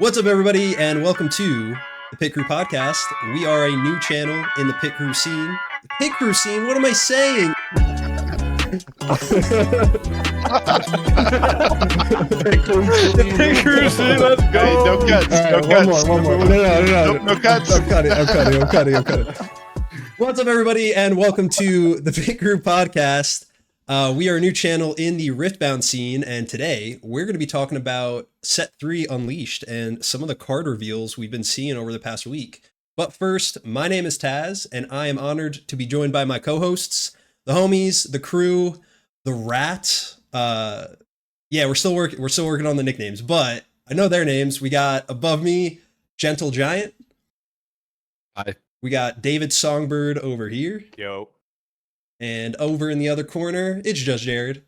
What's up, everybody, and welcome to the Pit Crew Podcast. We are a new channel in the Pit Crew scene. The Pit Crew scene? What am I saying? Pit Crew scene, let's go! Hey, no cuts, Right, no cuts. one more. No. No cuts. I'm cutting. What's up, everybody, and welcome to the Pit Crew Podcast. We are a new channel in the Riftbound scene, and today we're going to be talking about Set 3 Unleashed and some of the card reveals we've been seeing over the past week. But first, my name is Taz, and I am honored to be joined by my co-hosts, the homies, the crew, the rat. We're still working on the nicknames, but I know their names. We got above me, Gentle Giant. Hi. We got David Songbird over here. Yo. And over in the other corner, it's just Jared.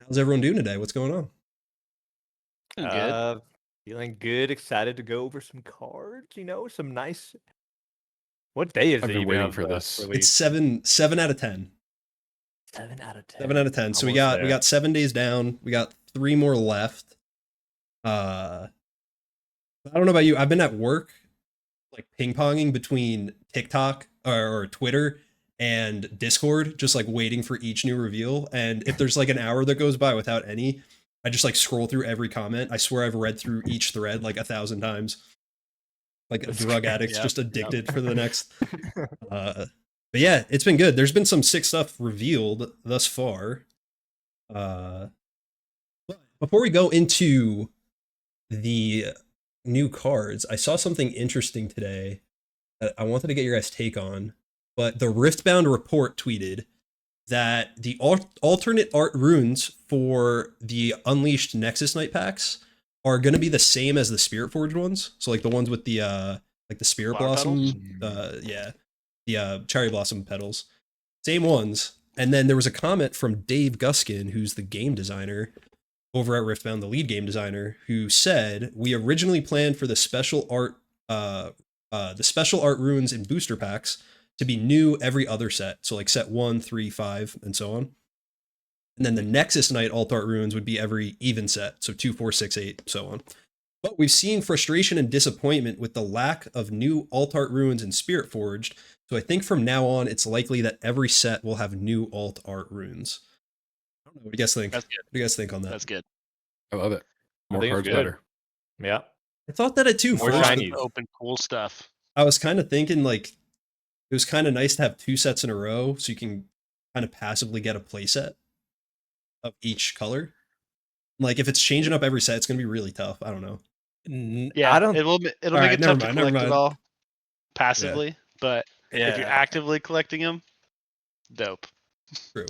How's everyone doing today? What's going on? Good. Feeling good, excited to go over some cards, some nice... What day is I've it? been even waiting on for the this. It's release? 7 out of 10. 7 out of 10. 7 out of 10. So we Almost got there. 7 days down. We got 3 more left. I don't know about you. I've been at work, like ping-ponging between TikTok or Twitter and Discord, just like waiting for each new reveal. And if there's like an hour that goes by without any, I just like scroll through every comment. I swear I've read through each thread like 1,000 times. Like a drug addicts Yep, just addicted for the next. But yeah, it's been good. There's been some sick stuff revealed thus far. But before we go into the new cards, I saw something interesting today that I wanted to get your guys' take on. But the Riftbound report tweeted that the alternate art runes for the Unleashed Nexus Knight packs are going to be the same as the Spirit Forged ones. So like the ones with the like the Spirit Flower Blossom, the Cherry Blossom petals, same ones. And then there was a comment from Dave Guskin, who's the game designer over at Riftbound, the lead game designer, who said, "We originally planned for the special art runes in booster packs to be new every other set. So like set 1, 3, 5, and so on. And then the Nexus Knight alt art runes would be every even set. So 2, 4, 6, 8, so on. But we've seen frustration and disappointment with the lack of new alt art runes in Spirit Forged. So I think from now on, it's likely that every set will have new alt art runes." I don't know. What do you guys think? That's good. What do you guys think on that? That's good. I love it. More think it's cards good. better. Yeah. I thought that at too. More First, shiny. Open cool stuff. I was kind of thinking like it was kind of nice to have 2 sets in a row so you can kind of passively get a playset of each color. Like if it's changing up every set, it's gonna be really tough. I don't know. Yeah, I don't... It'll All make right, it never tough to mind, never collect it mind. all passively, but Yeah. if you're actively collecting them, dope. True.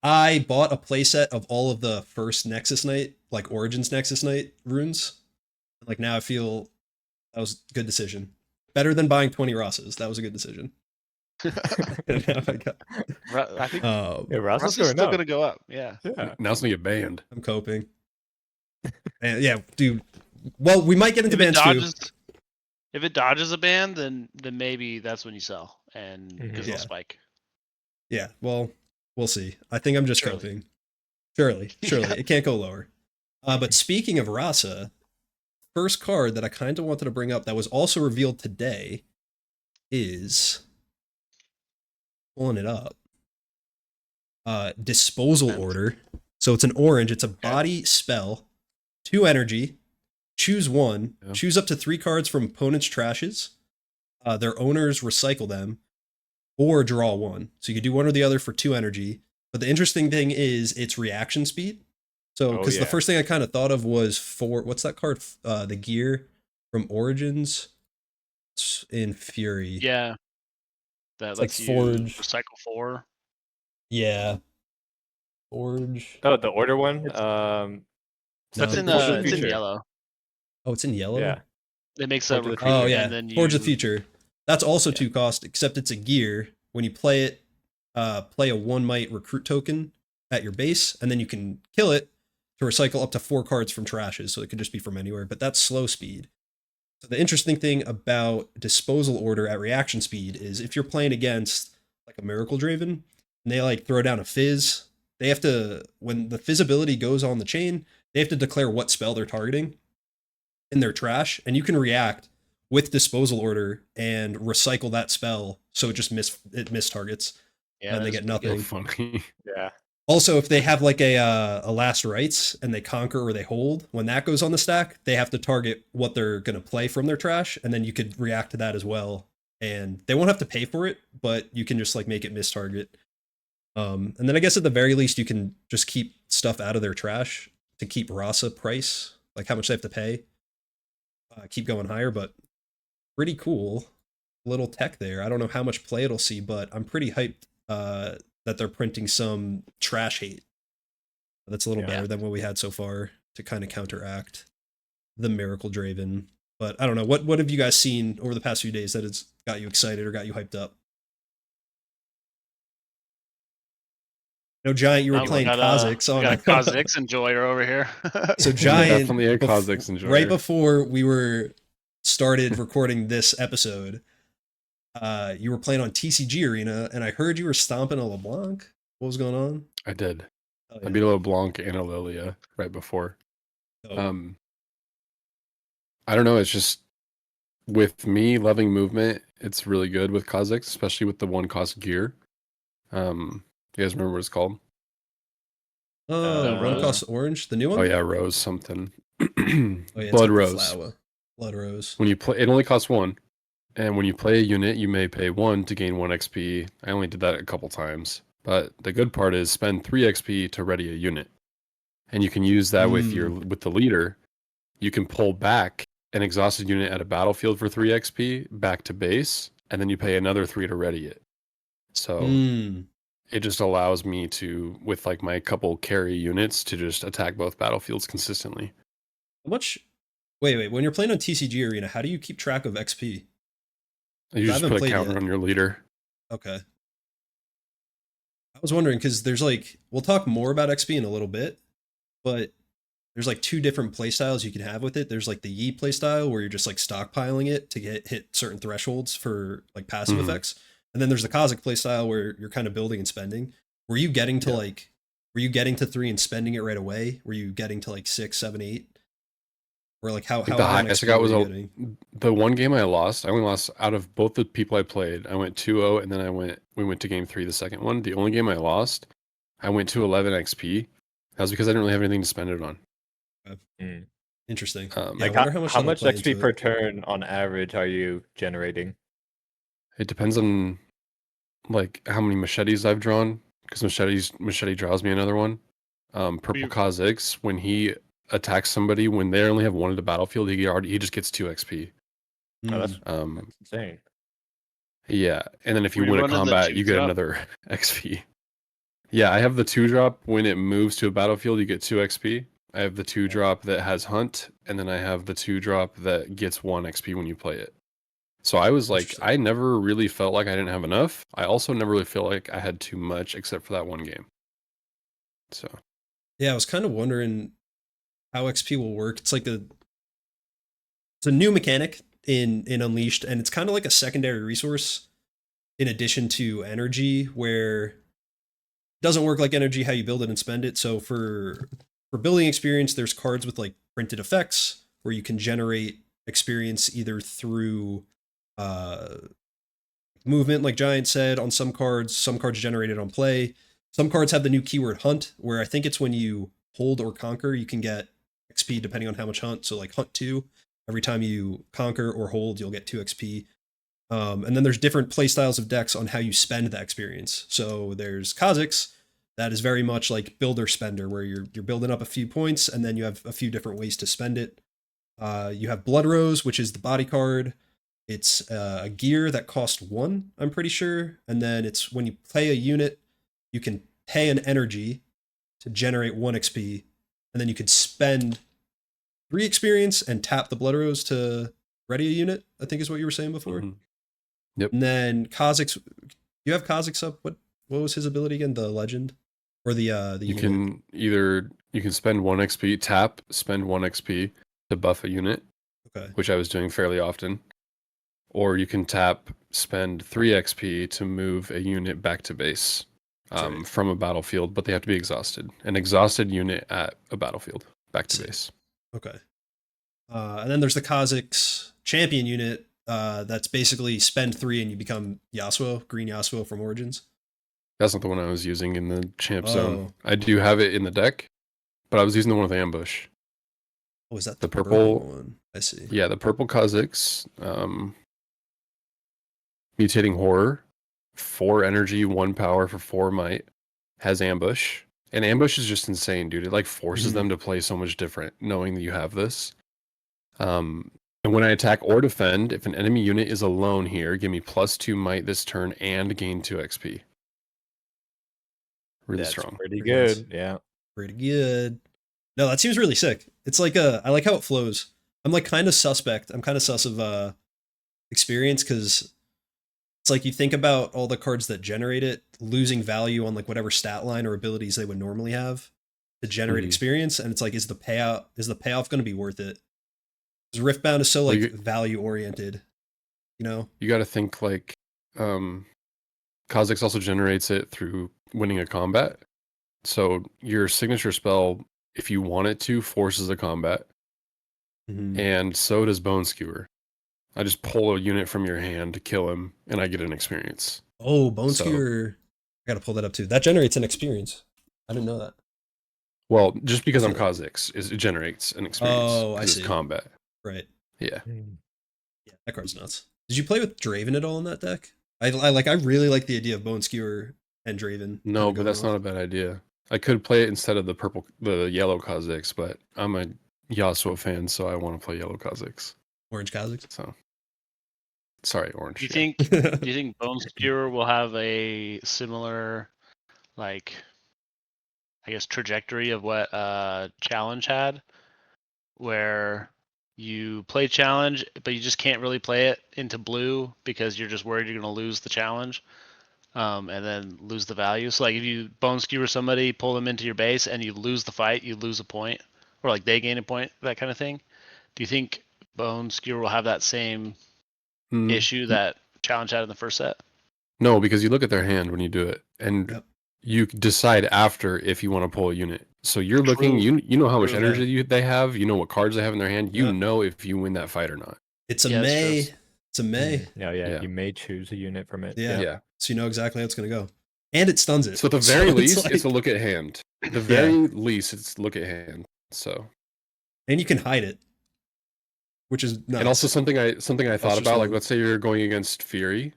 I bought a playset of all of the first Nexus Knight, like Origins Nexus Knight runes. Like now I feel that was a good decision. Better than buying 20 Rosses. That was a good decision. I think Yeah, Ross Russ is is going still up. gonna go up. Yeah. Yeah. Now it's gonna get banned. I'm coping. And yeah, dude. Well, we might get into bans too. If it dodges a ban, then maybe that's when you sell and because Yeah. it'll spike. Yeah, well, we'll see. I think I'm just Surely. coping. Surely. Yeah. It can't go lower. But speaking of Rasa, first card that I kind of wanted to bring up that was also revealed today is pulling it up. Disposal And- Order. So it's an orange. It's a body spell, 2 energy. Choose 1. Yeah. Choose up to 3 cards from opponents' trashes. Their owners recycle them, or draw 1. So you could do one or the other for 2 energy. But the interesting thing is its reaction speed. So, Oh, because yeah. the first thing I kind of thought of was what's that card? The gear from Origins. It's in Fury. Yeah. That It's lets like you Forge. recycle 4. Yeah. Forge. Oh, the order one? No, That's in Forge of the it's in Future. yellow. Oh, it's in yellow? Yeah. It makes Forge a of the recruit. Oh, yeah. And then Forge of you- the Future. That's also Yeah. 2 cost, except it's a gear. When you play it, play a 1 might recruit token at your base, and then you can kill it to recycle up to 4 cards from trashes. So it could just be from anywhere, but that's slow speed. So the interesting thing about Disposal Order at reaction speed is if you're playing against like a Miracle Draven, and they like throw down a fizz, they have to, when the fizz ability goes on the chain, they have to declare what spell they're targeting. in their trash, and you can react with disposal order and recycle that spell, so it just miss targets, Yeah, and they that's get pretty good. So nothing. funny. Yeah. Also, if they have like a last rites and they conquer or they hold, when that goes on the stack, they have to target what they're gonna play from their trash, and then you could react to that as well. And they won't have to pay for it, but you can just like make it miss target. And then I guess at the very least you can just keep stuff out of their trash to keep Rasa price, like how much they have to pay, keep going higher. But pretty cool little tech there. I don't know how much play it'll see, but I'm pretty hyped that they're printing some trash hate. That's a little Yeah. better than what we had so far to kind of counteract the Miracle Draven. But I don't know. What have you guys seen over the past few days that has got you excited or got you hyped up? No, Giant, you were No, we playing got, Kha'Zix we on got a Kha'Zix enjoyer over here. So Giant, Definitely a Kha'Zix enjoyer. right before we were started recording this episode, you were playing on TCG Arena, and I heard you were stomping a LeBlanc. What was going on? I did. Oh, I beat a LeBlanc and a Lilia right before. Oh. I don't know. It's just with me loving movement, it's really good with Kha'Zix, especially with the one cost gear. You guys remember what it's called? Oh, one Rose? costs orange, the new one. Oh yeah, Rose something. Oh, yeah, it's Blood like the Rose. flower. Blood Rose. When you play, it only costs 1. And when you play a unit, you may pay 1 to gain 1 XP. I only did that a couple times. But the good part is spend 3 XP to ready a unit. And you can use that with the leader. You can pull back an exhausted unit at a battlefield for 3 XP back to base, and then you pay another 3 to ready it. So it just allows me to, with like my couple carry units, to just attack both battlefields consistently. How much? Wait. When you're playing on TCG Arena, how do you keep track of XP? You just haven't put a played counter yet. on your leader. Okay. I was wondering because there's like, we'll talk more about XP in a little bit, but there's like 2 different playstyles you can have with it. There's like the Yi playstyle where you're just like stockpiling it to hit certain thresholds for like passive effects. And then there's the Kha'Zix playstyle where you're kind of building and spending. Were you getting to were you getting to 3 and spending it right away? Were you getting to like 6, 7, 8? Or like how The high on highest I XP got were was you getting? the one game I lost. I only lost out of both the people I played. I went 2-0, and then we went to game 3, the second one. The only game I lost, I went to 11 XP. That was because I didn't really have anything to spend it on. Interesting. Like I wonder how much that'll play XP into per it. turn on average are you generating? It depends on like how many machetes I've drawn, because machete draws me another one. Purple Kha'Zix, when he attacks somebody when they only have 1 at the battlefield, he just gets 2 XP. Oh, that's insane. Yeah, and then if you Were you win a running the combat, you get 2-drop? another XP. Yeah, I have the 2-drop. When it moves to a battlefield, you get 2 XP. I have the 2-drop that has Hunt, and then I have the 2-drop that gets 1 XP when you play it. So I was like, Interesting. I never really felt like I didn't have enough. I also never really feel like I had too much, except for that one game. So Yeah, I was kind of wondering how XP will work. It's a new mechanic in Unleashed, and it's kind of like a secondary resource in addition to energy, where it doesn't work like energy how you build it and spend it. So for building experience, there's cards with like printed effects where you can generate experience either through movement, like Giant said, on some cards generated on play. Some cards have the new keyword Hunt, where I think it's when you hold or conquer, you can get XP depending on how much Hunt. So like Hunt 2, every time you conquer or hold, you'll get 2 XP. And then there's different play styles of decks on how you spend that experience. So there's Kha'Zix, that is very much like builder spender, where you're building up a few points and then you have a few different ways to spend it. You have Blood Rose, which is the body card. It's a gear that costs 1, I'm pretty sure. And then it's when you play a unit, you can pay an energy to generate 1 XP. And then you could spend 3 experience and tap the Blood Rose to ready a unit, I think is what you were saying before. Yep. And then Kha'Zix, you have Kha'Zix up. What was his ability again? The legend or the you unit? you can spend 1 XP, tap, spend 1 XP to buff a unit, Okay. which I was doing fairly often. Or you can tap, spend 3 XP to move a unit back to base from a battlefield, but they have to be exhausted. An exhausted unit at a battlefield, back to base. Okay. And then there's the Kha'zix champion unit. That's basically spend 3 and you become Yasuo, green Yasuo from Origins. That's not the one I was using in the champ zone. Oh. I do have it in the deck, but I was using the one with ambush. Oh, is that The purple purple one? I see. Yeah, the purple Kha'zix, mutating horror, 4 energy, 1 power for 4 might, has ambush. And ambush is just insane, dude. It like forces them to play so much different, knowing that you have this. And when I attack or defend, if an enemy unit is alone here, give me +2 might this turn and gain 2 XP. Really That's strong. pretty Pretty nice. good. Yeah. Pretty good. No, that seems really sick. It's like I like how it flows. I'm like kind of suspect. I'm kind of sus of experience because it's like you think about all the cards that generate it losing value on like whatever stat line or abilities they would normally have to generate experience, and it's like is the payoff going to be worth it? Because Riftbound is so like value oriented, you know. You got to think like Kha'zix also generates it through winning a combat. So your signature spell, if you want it to, forces a combat. And so does Bone Skewer. I just pull a unit from your hand to kill him, and I get an experience. Oh, Bone Skewer. I gotta pull that up too. That generates an experience. I didn't know that. Well, just because I'm Kha'zix, it generates an experience. Oh, I see. It's combat. Right. Yeah. Yeah, that card's nuts. Did you play with Draven at all in that deck? I really like the idea of Bone Skewer and Draven. No, but that's not a bad idea. I could play it instead of the yellow Kha'zix, but I'm a Yasuo fan, so I want to play yellow Kha'zix. Orange Kha'zix. So, sorry, orange. Do you think Bone Skewer will have a similar, like, I guess, trajectory of what Challenge had, where you play Challenge, but you just can't really play it into blue because you're just worried you're going to lose the challenge, and then lose the value. So, like, if you Bone Skewer somebody, pull them into your base, and you lose the fight, you lose a point, or like they gain a point, that kind of thing. Do you think Bone Skewer will have that same issue that Challenge had in the first set? No, because you look at their hand when you do it, and you decide after if you want to pull a unit. So you're looking, you know how much energy they have, you know what cards they have in their hand, you know if you win that fight or not. It's a May. It's a May. Yeah, you may choose a unit from it. Yeah. So you know exactly how it's going to go. And it stuns it. So at the very least, it's a look at hand. The very least, it's look at hand. So. And you can hide it, which is nice. And also something I thought about, like let's say you're going against Fury.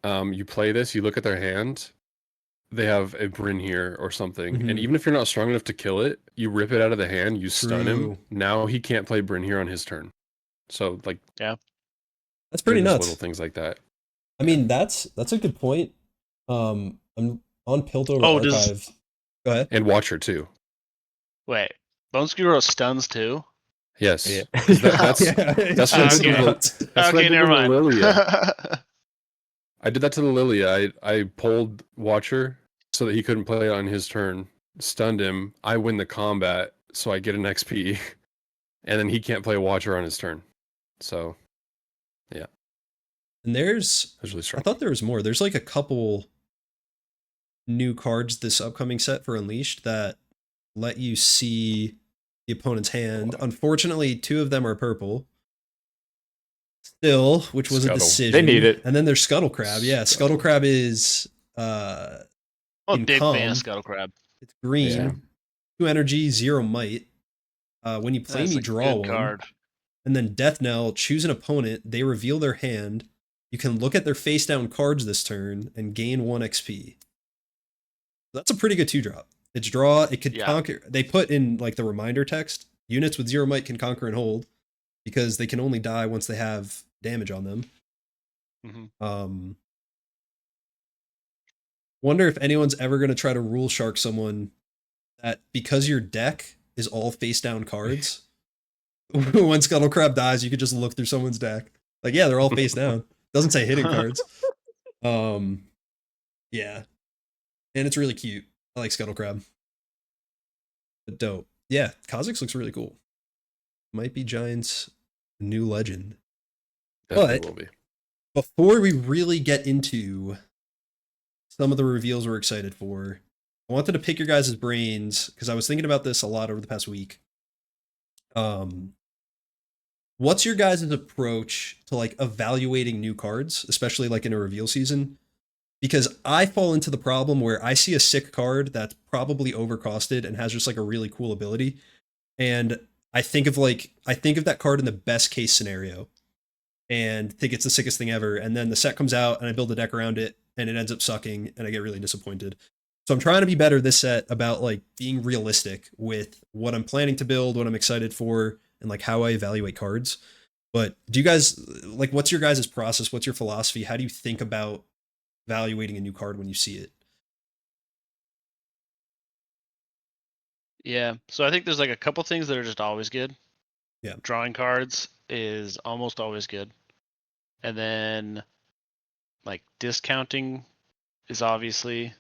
You play this, you look at their hand, they have a Brynhir or something, and even if you're not strong enough to kill it, you rip it out of the hand, you stun him. Now he can't play Brynhir on his turn. So like, that's pretty nuts. Little things like that. I mean, that's a good point. I'm on Piltover Archive. Go ahead. And Watcher too. Wait, Bone Skewer stuns too? Yes. Yeah. That's okay, never mind. I did that to the Lilia. I pulled Watcher so that he couldn't play it on his turn, stunned him. I win the combat, so I get an XP, and then he can't play Watcher on his turn. So, yeah. And there's really strong. I thought there was more. There's like a couple new cards this upcoming set for Unleashed that let you see the opponent's hand. Unfortunately, 2 of them are purple. Still, which was a decision. They need it. And then there's Scuttle Crab. Yeah, Scuttle Crab is big fan of Scuttle Crab. It's green. Yeah. 2 energy, 0 might. When you play me, draw 1 card. And then Death Knell, choose an opponent, they reveal their hand. You can look at their face down cards this turn and gain 1 XP. That's a pretty good 2-drop. It's draw, it could conquer. They put in like the reminder text, units with 0 might can conquer and hold, because they can only die once they have damage on them. Wonder if anyone's ever going to try to rule shark someone that because your deck is all face down cards, when Scuttle Crab dies, you could just look through someone's deck. Like, yeah, they're all face down. Doesn't say hidden cards. Yeah. And it's really cute. I like Scuttle Crab. But dope. Yeah, Kha'zix looks really cool. Might be Giants' new legend. Definitely will be. Before we really get into some of the reveals we're excited for, I wanted to pick your guys' brains because I was thinking about this a lot over the past week. what's your guys' approach to like evaluating new cards, especially like in a reveal season? Because I fall into the problem where I see a sick card that's probably overcosted and has just like a really cool ability, and I think of that card in the best case scenario and think it's the sickest thing ever, and then the set comes out and I build a deck around it and it ends up sucking and I get really disappointed. So I'm trying to be better this set about like being realistic with what I'm planning to build, what I'm excited for, and like how I evaluate cards. But do you guys like what's your guys' process? What's your philosophy? How do you think about evaluating a new card when you see it? Yeah. So I think there's like a couple things that are just always good. Yeah. Drawing cards is almost always good. And then like discounting is obviously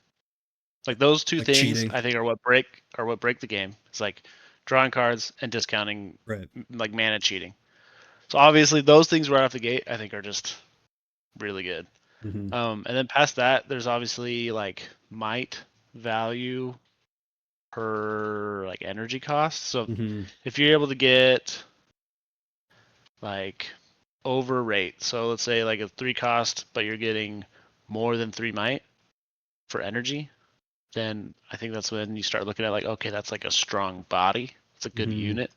like those two Like things cheating. I think are what break the game. It's like drawing cards and discounting, Right. like mana cheating. So obviously those things right off the gate I think are just really good. Mm-hmm. And then past that, there's obviously like might value per like energy cost. So Mm-hmm. if you're able to get like over rate, so let's say like a 3 cost, but you're getting more than 3 might for energy, then I think that's when you start looking at like, okay, that's like a strong body. It's a good Mhm. unit.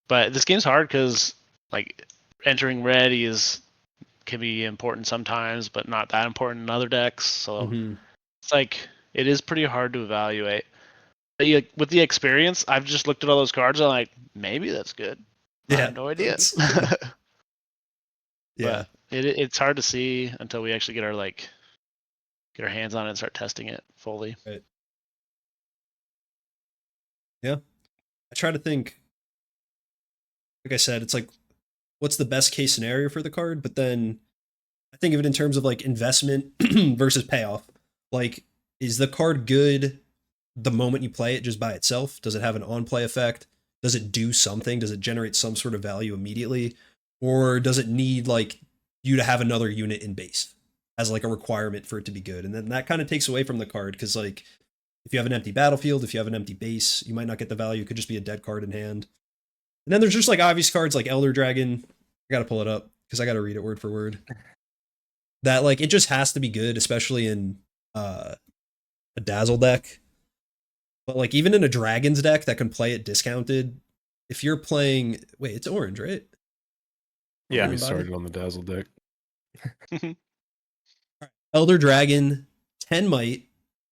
But this game's hard because like entering red can be important sometimes, but not that important in other decks. So Mm-hmm. it's like it is pretty hard to evaluate. But with the experience, I've just looked at all those cards and I'm like, maybe that's good. I Yeah. have no idea. Yeah. But it's hard to see until we actually get our hands on it and start testing it fully. Right. Yeah. I try to think, like I said, it's like, what's the best case scenario for the card? But then I think of it in terms of like investment versus payoff. Like, is the card good the moment you play it just by itself? Does it have an on play effect? Does it do something? Does it generate some sort of value immediately? Or does it need like you to have another unit in base as like a requirement for it to be good? And then that kind of takes away from the card because like if you have an empty battlefield, if you have an empty base, you might not get the value. It could just be a dead card in hand. And then there's just like obvious cards like Elder Dragon. I gotta pull it up because I gotta read it word for word. That like it just has to be good, especially in a Dazzle deck. But like even in a Dragons deck that can play it discounted, if you're playing it's orange, right? Yeah. We Green body? started on the Dazzle deck. Elder Dragon, 10 might,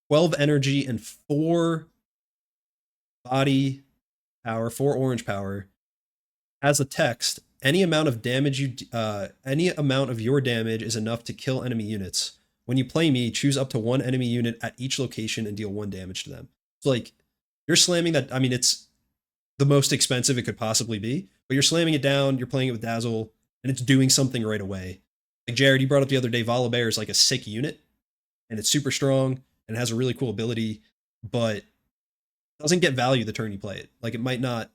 12 energy, and 4 body power, 4 orange power. Has a text. Any amount of your damage is enough to kill enemy units. When you play me, choose up to 1 enemy unit at each location and deal 1 damage to them. So like you're slamming that. I mean, it's the most expensive it could possibly be, but you're slamming it down. You're playing it with Dazzle, and it's doing something right away. Like Jared, you brought up the other day, Volibear is like a sick unit, and it's super strong and has a really cool ability, but doesn't get value the turn you play it. Like it might not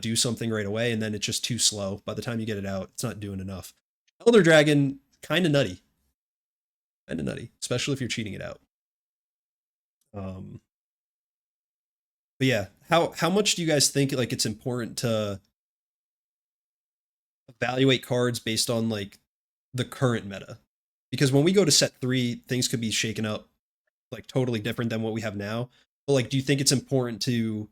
do something right away, and then it's just too slow. By the time you get it out, it's not doing enough. Elder Dragon, kind of nutty, especially if you're cheating it out. But yeah, how much do you guys think like it's important to evaluate cards based on like the current meta? Because when we go to set 3, things could be shaken up like totally different than what we have now. But like, do you think it's important to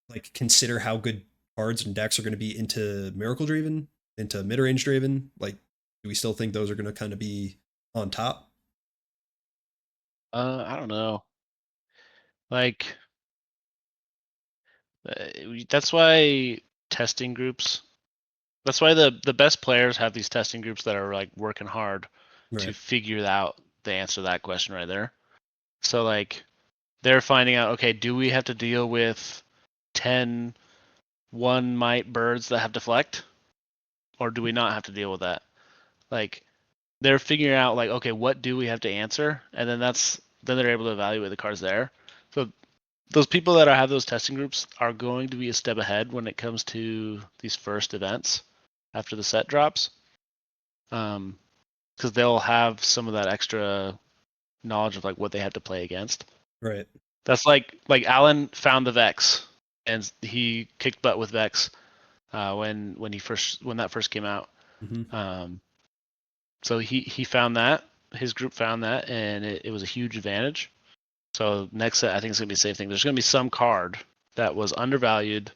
like consider how good cards and decks are going to be into Miracle Draven, into mid-range Draven? Like, do we still think those are going to kind of be on top? I don't know. Like, that's why testing groups. That's why the best players have these testing groups that are like working hard to Right. figure out the answer to that question right there. So like they're finding out, okay, do we have to deal with 10 1 might birds that have deflect? Or do we not have to deal with that? Like they're figuring out like, okay, what do we have to answer? And then they're able to evaluate the cards there. So those people that have those testing groups are going to be a step ahead when it comes to these first events after the set drops. Because they'll have some of that extra knowledge of like what they have to play against. Right. That's like Alan found the Vex and he kicked butt with Vex when that first came out. Mm-hmm. So he found that, his group found that, and it was a huge advantage. So next set, I think it's gonna be the same thing. There's gonna be some card that was undervalued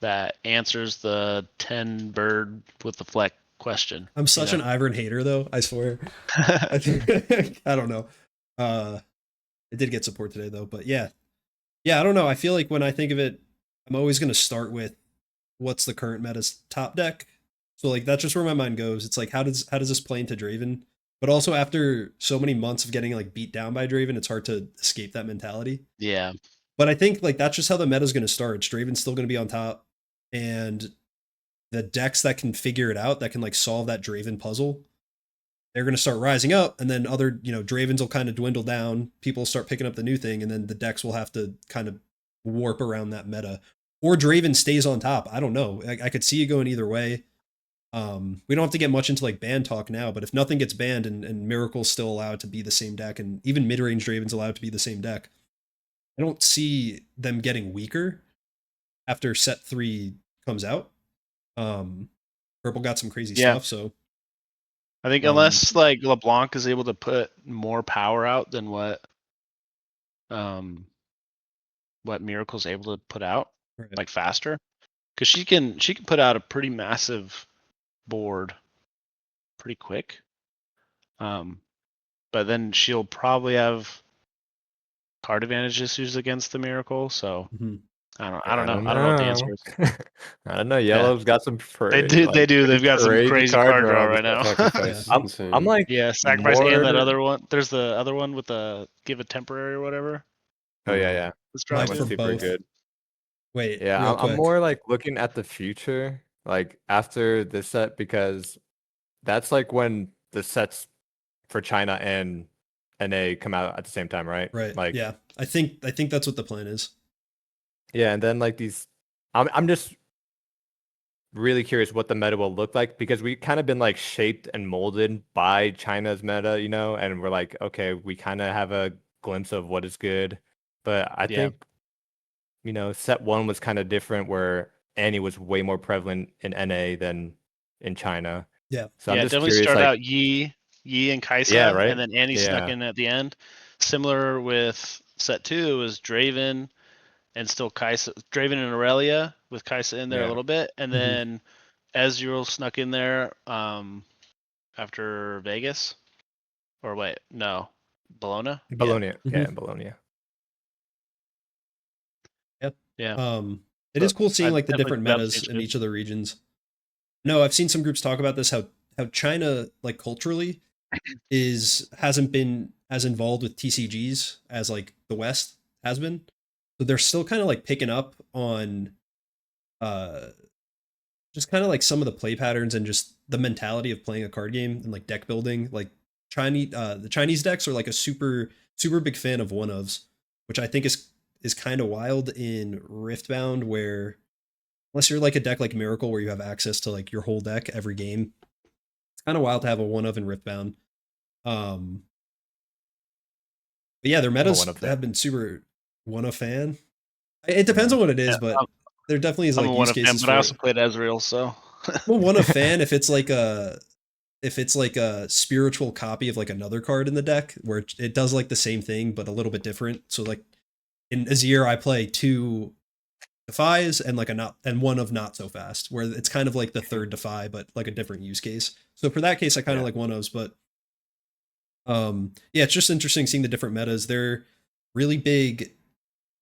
that answers the 10 bird with the fleck question. I'm such an Ivern hater, though. I swear. I don't know. It did get support today, though. But yeah, I don't know. I feel like when I think of it, I'm always going to start with what's the current meta's top deck. So like that's just where my mind goes. It's like how does this play into Draven? But also after so many months of getting like beat down by Draven, it's hard to escape that mentality. Yeah. But I think like that's just how the meta's going to start. Draven's still going to be on top, and the decks that can figure it out, that can like solve that Draven puzzle, they're going to start rising up, and then other, Dravens will kind of dwindle down. People start picking up the new thing, and then the decks will have to kind of warp around that meta. Or Draven stays on top. I don't know. I could see it going either way. We don't have to get much into like ban talk now, but if nothing gets banned and Miracle's still allowed to be the same deck, and even mid-range Draven's allowed to be the same deck, I don't see them getting weaker after set 3 comes out. Purple got some crazy stuff, so I think unless like LeBlanc is able to put more power out than what Miracle's able to put out, right. like faster, because she can put out a pretty massive board pretty quick. But then she'll probably have card advantage issues against the Miracle, so I don't know what the answer is. I don't know. Yellow's got some. They do. They've got some crazy card draw right now. I'm like, sacrifice and that other one. There's the other one with the give a temporary or whatever. Oh yeah. This Like draw for too. super both. good. Wait, Yeah, I'm more like looking at the future, like after this set, because that's like when the sets for China and NA come out at the same time, right? Right. Like, yeah, I think that's what the plan is. Yeah, and then like these, I'm just really curious what the meta will look like, because we kind of been like shaped and molded by China's meta, and we're like, okay, we kind of have a glimpse of what is good, but I think, set 1 was kind of different, where Annie was way more prevalent in NA than in China. Yeah. So I'm just definitely curious, start like, out Yi and Kaisa, Yeah, right? and then Annie snuck in at the end. Similar with set 2, it was Draven and still Kaisa, Draven and Aurelia with Kaisa in there a little bit, and then Ezreal snuck in there after Vegas, or wait, no, Bologna. Bologna, Bologna. Yep. Yeah. It is cool seeing like the definitely different think that metas seems in good. each of the regions. No, I've seen some groups talk about this, how China, like culturally, hasn't been as involved with TCGs as like the West has been. So they're still kind of like picking up on just kind of like some of the play patterns and just the mentality of playing a card game and like deck building. Like the Chinese decks are like a super big fan of one-ofs, which I think is kind of wild in Riftbound, where unless you're like a deck like Miracle where you have access to like your whole deck every game, it's kind of wild to have a one-of in Riftbound. But yeah, their metas have been super one-of fan. It depends on what it is, but there definitely is like I'm a use one-of cases fan, but I for also it. played Ezreal, so. Well, one-of fan if it's like a spiritual copy of like another card in the deck where it does like the same thing but a little bit different. So like in Azir, I play 2 Defies and like one of not so fast, where it's kind of like the third Defy but like a different use case. So for that case, I kind of like one-ofs, but yeah, it's just interesting seeing the different metas. They're really big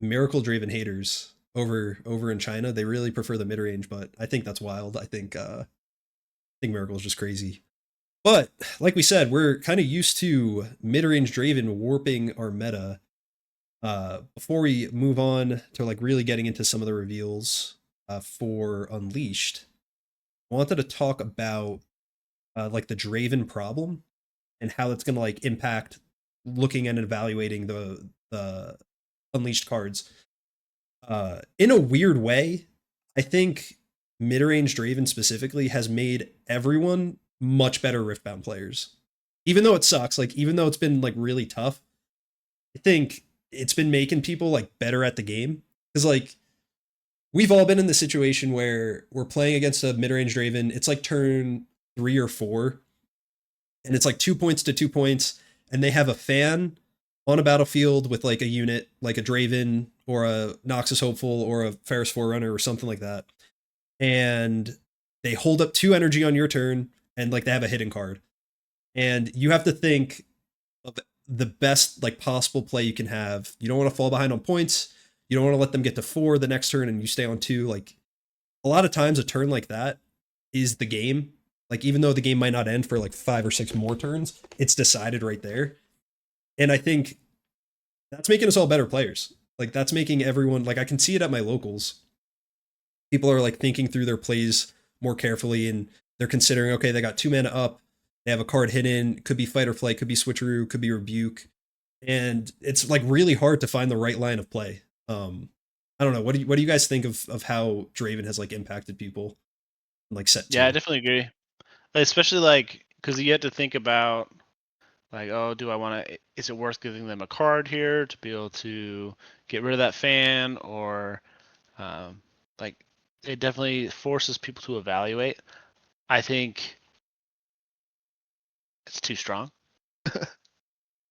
Miracle Draven haters over in China. They really prefer the mid-range, but I think that's wild. I think Miracle is just crazy. But like we said, we're kind of used to mid-range Draven warping our meta. Before we move on to like really getting into some of the reveals for Unleashed, I wanted to talk about like the Draven problem and how it's going to like impact looking and evaluating the Unleashed cards. In a weird way, I think mid-range Draven specifically has made everyone much better Riftbound players. Even though it sucks, like even though it's been like really tough, I think it's been making people like better at the game. Because like we've all been in the situation where we're playing against a mid-range Draven. It's like turn 3 or 4, and it's like 2 points to 2 points, and they have a fan on a battlefield with like a unit, like a Draven or a Noxus Hopeful or a Ferris Forerunner or something like that. And they hold up 2 energy on your turn, and like they have a hidden card. And you have to think of the best like possible play you can have. You don't want to fall behind on points. You don't want to let them get to 4 the next turn and you stay on 2. Like a lot of times a turn like that is the game. Like even though the game might not end for like 5 or 6 more turns, it's decided right there. And I think that's making us all better players. Like that's making everyone, like I can see it at my locals. People are like thinking through their plays more carefully, and they're considering, okay, they got 2 mana up, they have a card hidden, could be fight or flight, could be switcheroo, could be rebuke. And it's like really hard to find the right line of play. I don't know. What do you guys think of how Draven has like impacted people like set 2? Yeah, I definitely agree. Especially like because you have to think about like, oh, do I want to? Is it worth giving them a card here to be able to get rid of that fan, or like it definitely forces people to evaluate. I think it's too strong,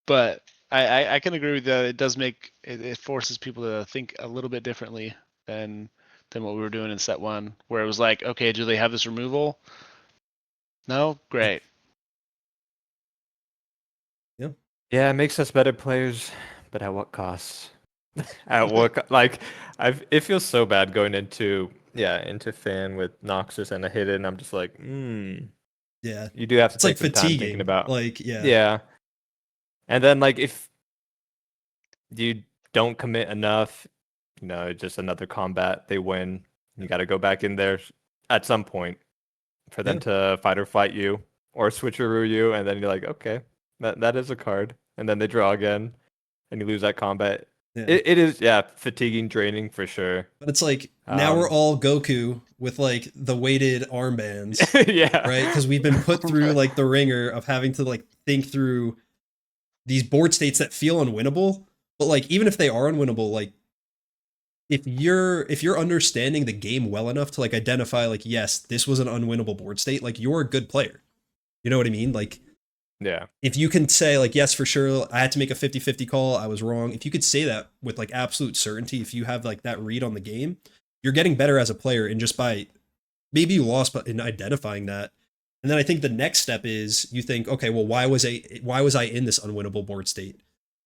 but I can agree with that. It does make it forces people to think a little bit differently than what we were doing in set 1, where it was like, okay, do they have this removal? No, great. Yeah, it makes us better players, but at what cost? At what like it feels so bad going into fan with Noxus and a hidden. I'm just like, Yeah, you do have to it's take like some time fatiguing. thinking about Like yeah. And then like if you don't commit enough, just another combat, they win. You got to go back in there at some point for them to fight or flight you or switcheroo you, and then you're like, okay, that is a card, and then they draw again, and you lose that combat. Yeah. It is fatiguing, draining for sure. But it's like now we're all Goku with like the weighted armbands, yeah, right? Because we've been put through like the ringer of having to like think through these board states that feel unwinnable. But like even if they are unwinnable, like if you're understanding the game well enough to like identify like, yes, this was an unwinnable board state, like you're a good player. You know what I mean? Like yeah. If you can say like, yes, for sure, I had to make a 50-50 call, I was wrong. If you could say that with like absolute certainty, if you have like that read on the game, you're getting better as a player. And just by maybe you lost, but in identifying that. And then I think the next step is you think, okay, well, why was I in this unwinnable board state?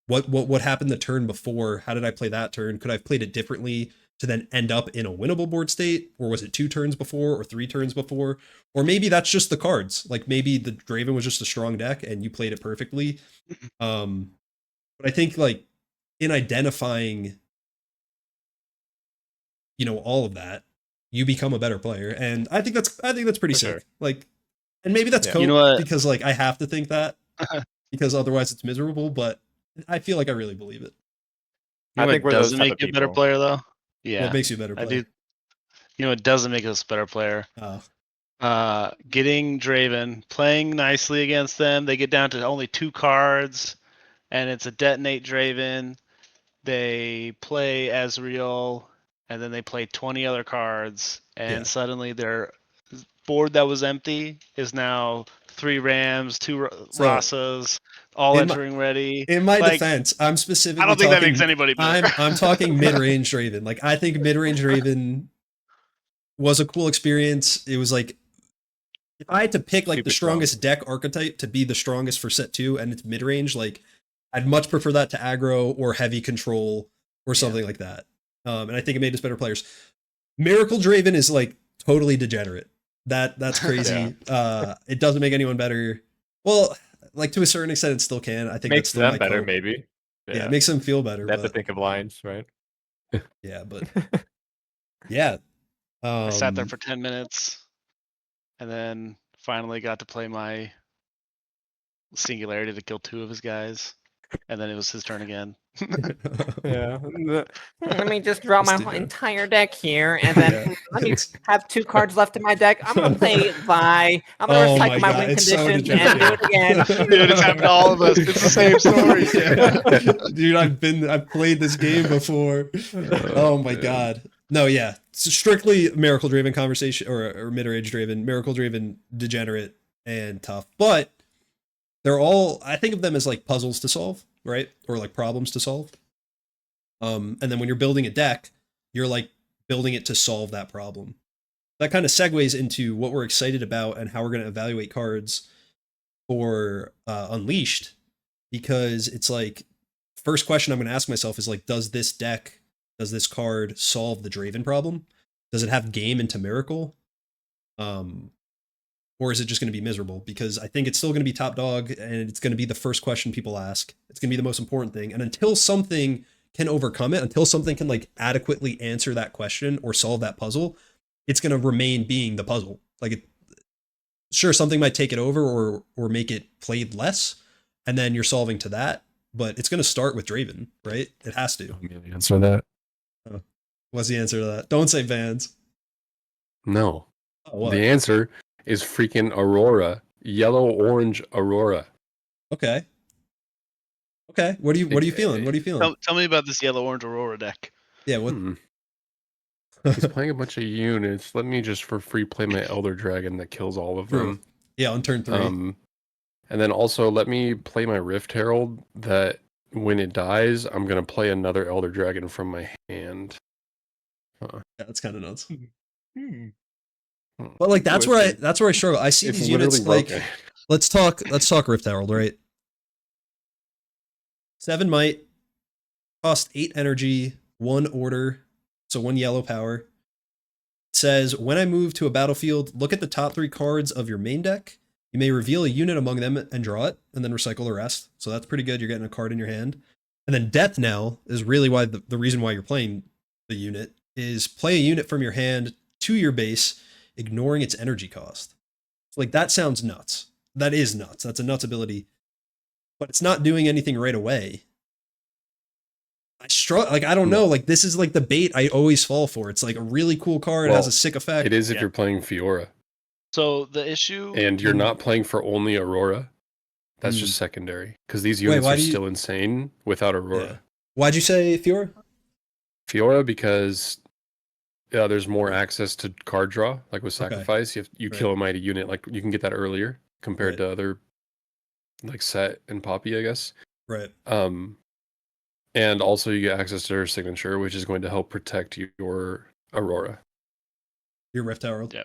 What happened the turn before? How did I play that turn? Could I have played it differently to then end up in a winnable board state? Or was it 2 turns before or 3 turns before? Or maybe that's just the cards. Like maybe the Draven was just a strong deck and you played it perfectly. But I think like in identifying, all of that, you become a better player. And I think that's pretty For sick. sure. Like, and maybe that's Yeah. cool You know what? because like I have to think that because otherwise it's miserable, but I feel like I really believe it. You know I think what we're those doesn't type make of you a better people. player though? Yeah. What makes you a better I player? do. You know what doesn't make us a better player? Getting Draven, playing nicely against them. They get down to only 2 cards, and it's a detonate Draven. They play Ezreal, and then they play 20 other cards, and Yeah. suddenly their board that was empty is now 3 Rams, 2 So, Rasas, all in my- entering ready. In my Like, defense, I'm specifically I don't think that talking, makes anybody better. I'm talking mid-range Draven. Like I think mid-range Draven was a cool experience. It was like if I had to pick like Super the strongest deck archetype to be the strongest for set 2 and it's mid-range, like I'd much prefer that to aggro or heavy control or something like that. And I think it made us better players. Miracle Draven is like totally degenerate. That's crazy. It doesn't make anyone better. Well, like to a certain extent, it still can. I think that's Makes still them my better, cope. maybe. Yeah, it makes them feel better. They have to But think of lines, right? yeah, but yeah. I sat there for 10 minutes, and then finally got to play my Singularity to kill 2 of his guys, and then it was his turn again. Yeah. Let me just draw my Let's do that. entire deck here, and then let me have 2 cards left in my deck. I'm gonna play Vi. I'm gonna Oh recycle my my God, win it's so conditions and do it again. Dude, it's happened to all of us. It's the same story. Yeah. Dude, I've played this game before. Oh my God. No, yeah. strictly Miracle Draven conversation or mid-range Draven, Miracle Draven, Degenerate, and Tough. But they're all, I think of them as like puzzles to solve, right? Or like problems to solve. And then when you're building a deck, you're like building it to solve that problem. That kind of segues into what we're excited about and how we're going to evaluate cards for Unleashed, because it's like, first question I'm going to ask myself is like, does this card solve the Draven problem? Does it have game into Miracle? Or is it just going to be miserable? Because I think it's still going to be top dog, and it's going to be the first question people ask. It's going to be the most important thing. And until something can overcome it, until something can like adequately answer that question or solve that puzzle, it's going to remain being the puzzle. Like, sure, something might take it over or make it played less, and then you're solving to that. But it's going to start with Draven, right? It has to. Answer that. What's the answer to that? Don't say Vans. No. Oh, what? The answer is freaking Aurora. Yellow-orange Aurora. Okay. What are you feeling? What are you feeling? Tell me about this yellow-orange Aurora deck. Yeah, what? He's playing a bunch of units. Let me just for free play my Elder Dragon that kills all of them. Yeah, on turn 3. And then also let me play my Rift Herald that when it dies, I'm going to play another Elder Dragon from my hand. Yeah, that's kind of nuts. But like that's where I struggle. I see these units like broken. let's talk Rift Herald, right? 7 might, cost 8 energy, 1 order, so 1 yellow power. It says, when I move to a battlefield, look at the top 3 cards of your main deck. You may reveal a unit among them and draw it, and then recycle the rest. So that's pretty good. You're getting a card in your hand. And then Death Knell is really why the reason why you're playing the unit is play a unit from your hand to your base, ignoring its energy cost. So like that sounds nuts. That is nuts. That's a nuts ability. But it's not doing anything right away. I don't know. Like, this is like the bait I always fall for. It's like a really cool card. It has a sick effect. It is if you're playing Fiora. So the issue... And you're not playing for only Aurora. That's just secondary. Because these units are still insane without Aurora. Yeah. Why'd you say Fiora? Fiora because there's more access to card draw. Like with Sacrifice, you kill a mighty unit. Like you can get that earlier compared to other... like Set and Poppy, I guess. Right. And also you get access to her signature, which is going to help protect your Aurora. Your Rift Herald. Yeah.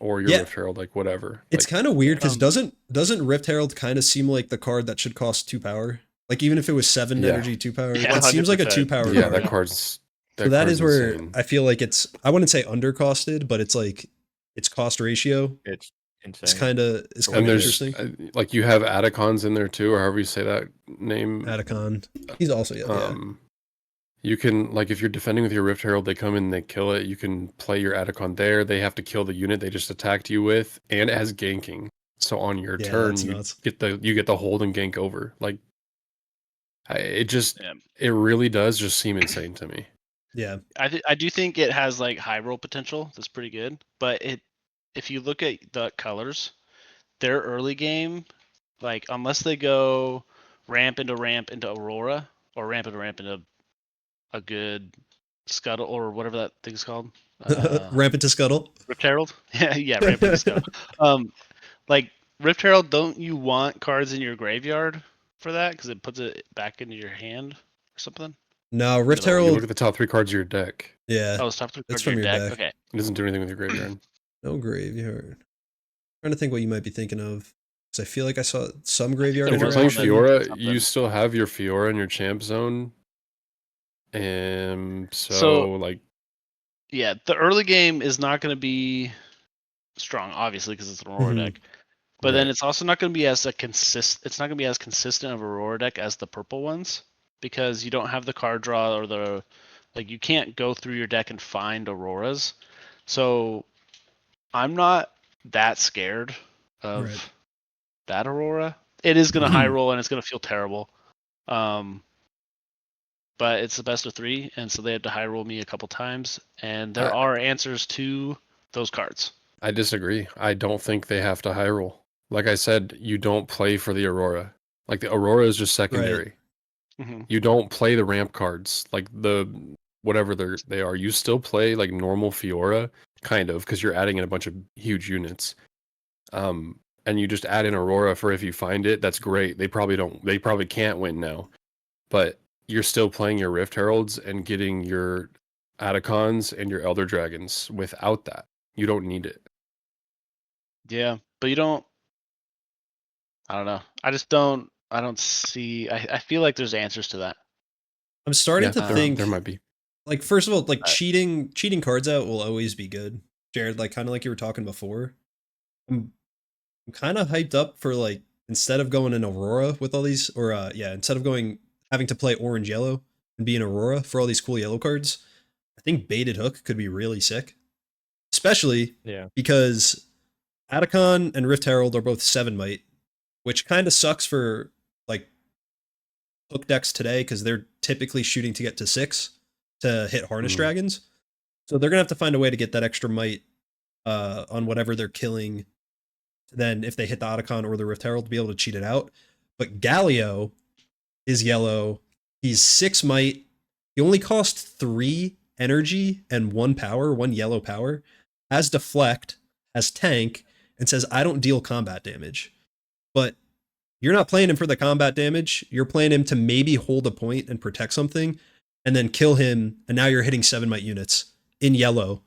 Or your Rift Herald, like whatever. It's kind of weird because doesn't Rift Herald kind of seem like the card that should cost 2 power? Like even if it was 7 energy, 2 power, it seems like a 2 power. Yeah, card. that card's. So that is where insane. I feel like it's. I wouldn't say undercosted, but it's like its cost ratio. It's insane. It's kind of interesting. Like you have Atacons in there too, or however you say that name. Atacon. He's also You can, like, if you're defending with your Rift Herald, they come in and they kill it. You can play your Atacon there. They have to kill the unit they just attacked you with, and as ganking. So on your turn, you get the hold and gank over. Like, it really does just seem insane to me. Yeah, I do think it has like high roll potential. That's pretty good. But if you look at the colors, their early game, like unless they go ramp into Aurora or ramp into a good Scuttle or whatever that thing's called. Ramp into Scuttle. Rift Herald? Yeah, ramp into Scuttle. Like Rift Herald, don't you want cards in your graveyard for that? Because it puts it back into your hand or something? No, Rift You Herald. look at the top 3 cards of your deck. Yeah. Oh, it's top 3 That's cards from of your your deck. deck. Okay. It doesn't do anything with your graveyard. No graveyard. Trying to think what you might be thinking of. Because I feel like I saw some graveyard. If you're playing Fiora, you still have your Fiora in your champ zone. So like, yeah, the early game is not going to be strong, obviously, because it's an Aurora deck. But then it's also not going to be as It's not going to be as consistent of a Aurora deck as the purple ones, because you don't have the card draw or you can't go through your deck and find Auroras. So I'm not that scared of that Aurora. It is going to high roll and it's going to feel terrible. But it's the best of 3, and so they had to high roll me a couple times, and there are answers to those cards. I disagree. I don't think they have to high roll. Like I said, you don't play for the Aurora. Like the Aurora is just secondary. Right. You don't play the ramp cards. Like the whatever they are, you still play like normal Fiora, kind of, because you're adding in a bunch of huge units. And you just add in Aurora for if you find it, that's great. They probably can't win now. But you're still playing your Rift Heralds and getting your Atacons and your Elder Dragons without that. You don't need it. Yeah, but you don't. I don't know. I just don't. I don't see. I feel like there's answers to that. I'm starting to think there might be. like, first of all, like cheating cards out will always be good. Jared, like kind of like you were talking before. I'm kind of hyped up for like, instead of going in Aurora with all these, or instead of having to play orange yellow and be in Aurora for all these cool yellow cards, I think baited hook could be really sick. Especially because Atacon and Rift Herald are both 7 might, which kind of sucks for like hook decks today because they're typically shooting to get to 6 to hit Harness Dragons. So they're gonna have to find a way to get that extra might on whatever they're killing. Then if they hit the Otacon or the Rift Herald, to be able to cheat it out. But Galio is yellow. He's 6 might. He only costs 3 energy and 1 power, 1 yellow power. Has deflect, has tank, and says I don't deal combat damage. But you're not playing him for the combat damage. You're playing him to maybe hold a point and protect something, and then kill him. And now you're hitting 7 might units in yellow,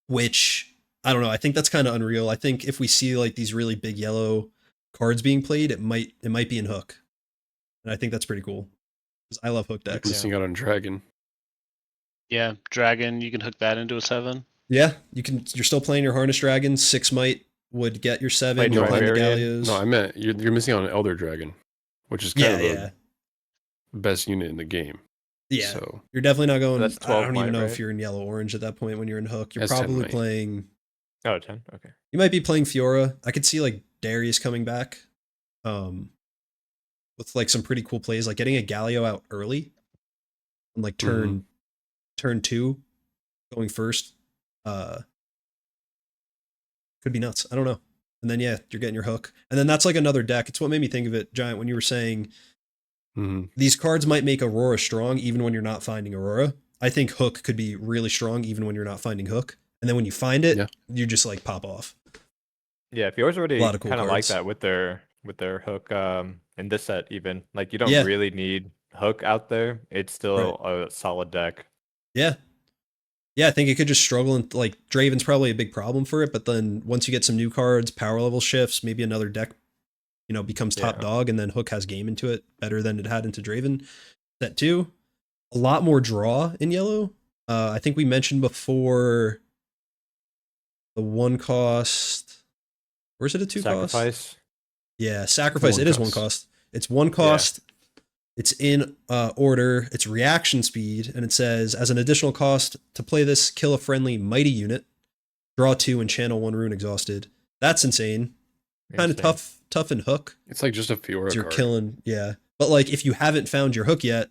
which, I don't know. I think that's kind of unreal. I think if we see like these really big yellow cards being played, it might be in hook, and I think that's pretty cool because I love hook decks. Missing out on Dragon. Yeah, Dragon. You can hook that into a 7. Yeah, you can. You're still playing your Harness Dragons. 6 might would get your 7. Wait, You're playing the Drivarian? Gallios. No, I meant you're missing out on Elder Dragon, which is kind of yeah. the best unit in the game. Yeah, So you're definitely not going. That's I 12 don't even might, know if right? you're in yellow orange at that point when you're in hook. You're That's 10 probably might. playing. Oh, 10. Okay. You might be playing Fiora. I could see like Darius coming back, with like some pretty cool plays, like getting a Galio out early, on like turn 2, going first. Could be nuts. I don't know. And then you're getting your hook, and then that's like another deck. It's what made me think of it, Giant, when you were saying these cards might make Aurora strong even when you're not finding Aurora. I think hook could be really strong even when you're not finding hook. And then when you find it, you just like pop off. Yeah, Fiora's already lot of cool kind of like cards. that with their hook in this set even. Like you don't Yeah. really need hook out there. It's still a solid deck. Yeah. Yeah, I think it could just struggle, and like Draven's probably a big problem for it, but then once you get some new cards, power level shifts, maybe another deck, becomes top dog, and then hook has game into it better than it had into Draven. Set 2, a lot more draw in yellow. I think we mentioned before the 1 cost. Or is it a 2 cost? Sacrifice. Yeah, sacrifice. One It is cost. 1 cost. It's 1 cost. It's in order. It's reaction speed, and it says as an additional cost to play this, kill a friendly mighty unit, draw 2 and channel 1 rune exhausted. That's insane. Kind of tough in hook. it's like just a Fiora You're card. killing, But like if you haven't found your hook yet,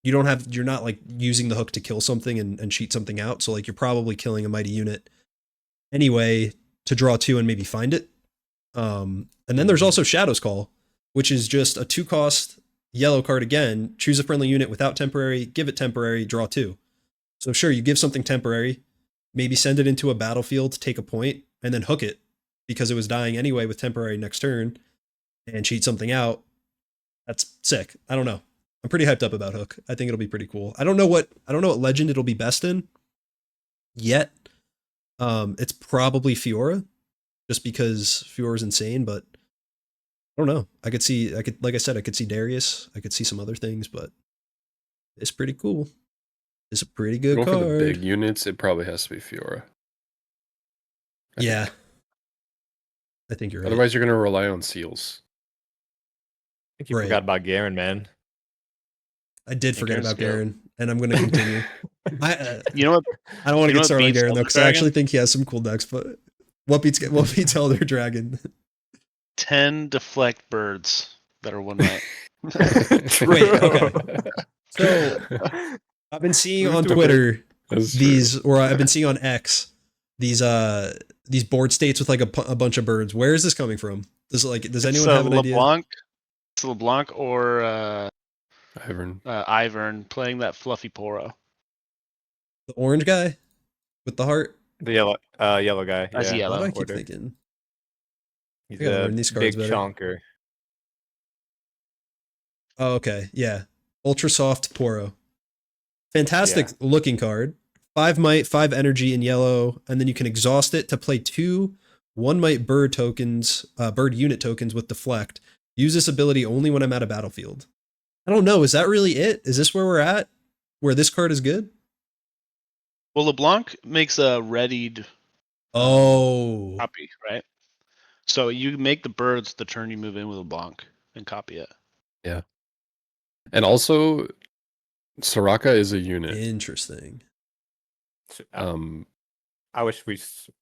you're not like using the hook to kill something and cheat something out. So like you're probably killing a mighty unit anyway to draw 2 and maybe find it. And then there's also Shadow's Call, which is just a 2 cost yellow card again. Choose a friendly unit without temporary, give it temporary, draw 2. So sure, you give something temporary, maybe send it into a battlefield to take a point, and then hook it because it was dying anyway with temporary next turn, and cheat something out. That's sick. I don't know. I'm pretty hyped up about hook. I think it'll be pretty cool. I don't know what legend it'll be best in yet. It's probably Fiora, just because Fiora's insane, but I don't know. Like I said, I could see Darius. I could see some other things, but it's pretty cool. It's a pretty good Going card. for the big units, it probably has to be Fiora. Yeah. I think you're right. Otherwise, you're going to rely on seals. I think you forgot about Garen, man. I did forget Garen's about good. Garen, and I'm going to continue. You know what? I don't want to You know get started on what beats Garen though, Elder because I Dragon? actually think he has some cool decks. But what beats Elder Dragon? 10 deflect birds that are 1 might. Wait, okay. So I've been seeing on Twitter I've been seeing on X these board states with like a bunch of birds. Where is this coming from? Does anyone have an idea? LeBlanc or Ivern playing that fluffy Poro The orange guy with the heart. The yellow guy. as Yeah. What yellow. do I keep Order. thinking? He's I gotta a learn these cards big better. chonker. Oh, okay. Yeah. Ultra soft Poro. Fantastic looking card. 5 might, 5 energy in yellow, and then you can exhaust it to play 2 1 might bird tokens, bird unit tokens with deflect. Use this ability only when I'm at a battlefield. I don't know. Is that really it? Is this where we're at? Where this card is good? Well, LeBlanc makes a readied Oh. copy, right? So you make the birds the turn you move in with LeBlanc and copy it. Yeah. And also, Soraka is a unit. Interesting. I wish we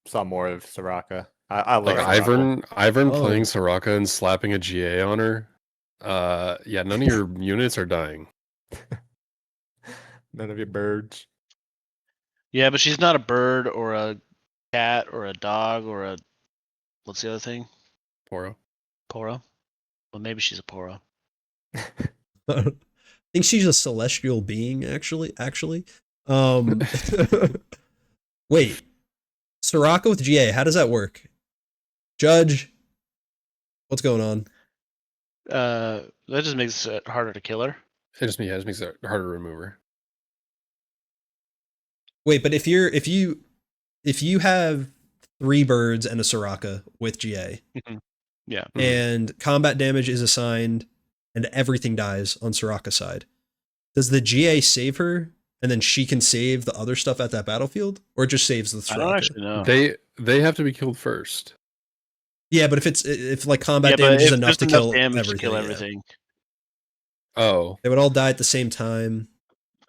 saw more of Soraka. I love Like Soraka. Ivern Oh. playing Soraka and slapping a GA on her. Yeah, none of your units are dying. None of your birds. Yeah, but she's not a bird or a cat or a dog or a what's the other thing? Poro. Poro. Well, maybe she's a Poro. I think she's a celestial being, actually. Wait. Soraka with GA, how does that work? Judge, what's going on? That just makes it harder to kill her. It just makes it harder to remove her. Wait, but if you have 3 birds and a Soraka with GA, Yeah. and combat damage is assigned and everything dies on Soraka's side, does the GA save her and then she can save the other stuff at that battlefield, or it just saves the Soraka? I don't actually know. They have to be killed first. Yeah, but if like combat Yeah, but damage is if enough to there's kill damage everything, to kill yeah. everything. Oh. They would all die at the same time.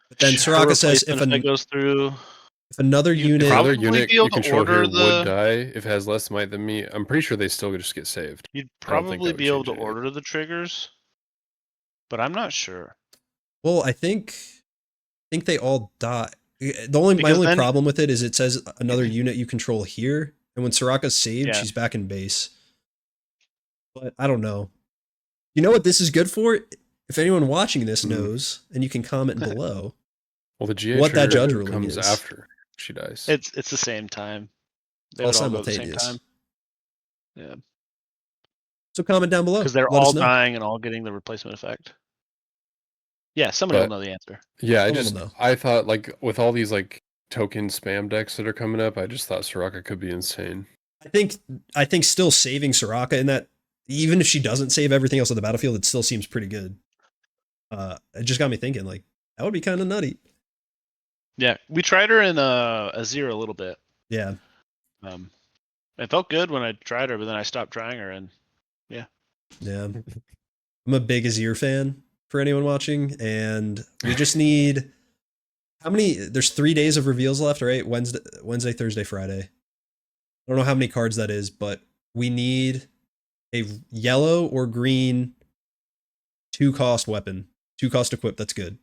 But then Her Soraka says replacement effect goes through. if another You unit, If another Probably unit be able you to control order here the- would die if it has less might than me, I'm pretty sure they still just get saved. You'd I don't think probably that be would able to change it. order the triggers, but I'm not sure. well, I think they all die. My Because only then- problem with it is it says another unit you control here, and when Soraka's saved, Yeah. she's back in base. But I don't know. You know what this is good for? If anyone watching this knows, and you can comment below. Well, the GA What that trigger judge ruling comes is. after she dies. It's the same time. They All would all go at the same simultaneous. time. Yeah, So comment down below. because they're Let us all know. dying and all getting the replacement effect. Yeah, somebody will But- know the answer. Yeah, Someone will know. I thought like with all these like token spam decks that are coming up, I just thought Soraka could be insane. I think still saving Soraka in that, even if she doesn't save everything else on the battlefield, it still seems pretty good. It just got me thinking, like, that would be kind of nutty. Yeah, we tried her in Azir a little bit. Yeah. It felt good when I tried her, but then I stopped trying her, and Yeah. I'm a big Azir fan for anyone watching, and we just need there's 3 days of reveals left, right? Wednesday, Thursday, Friday. I don't know how many cards that is, but we need a yellow or green 2-cost weapon. 2-cost equip, that's good.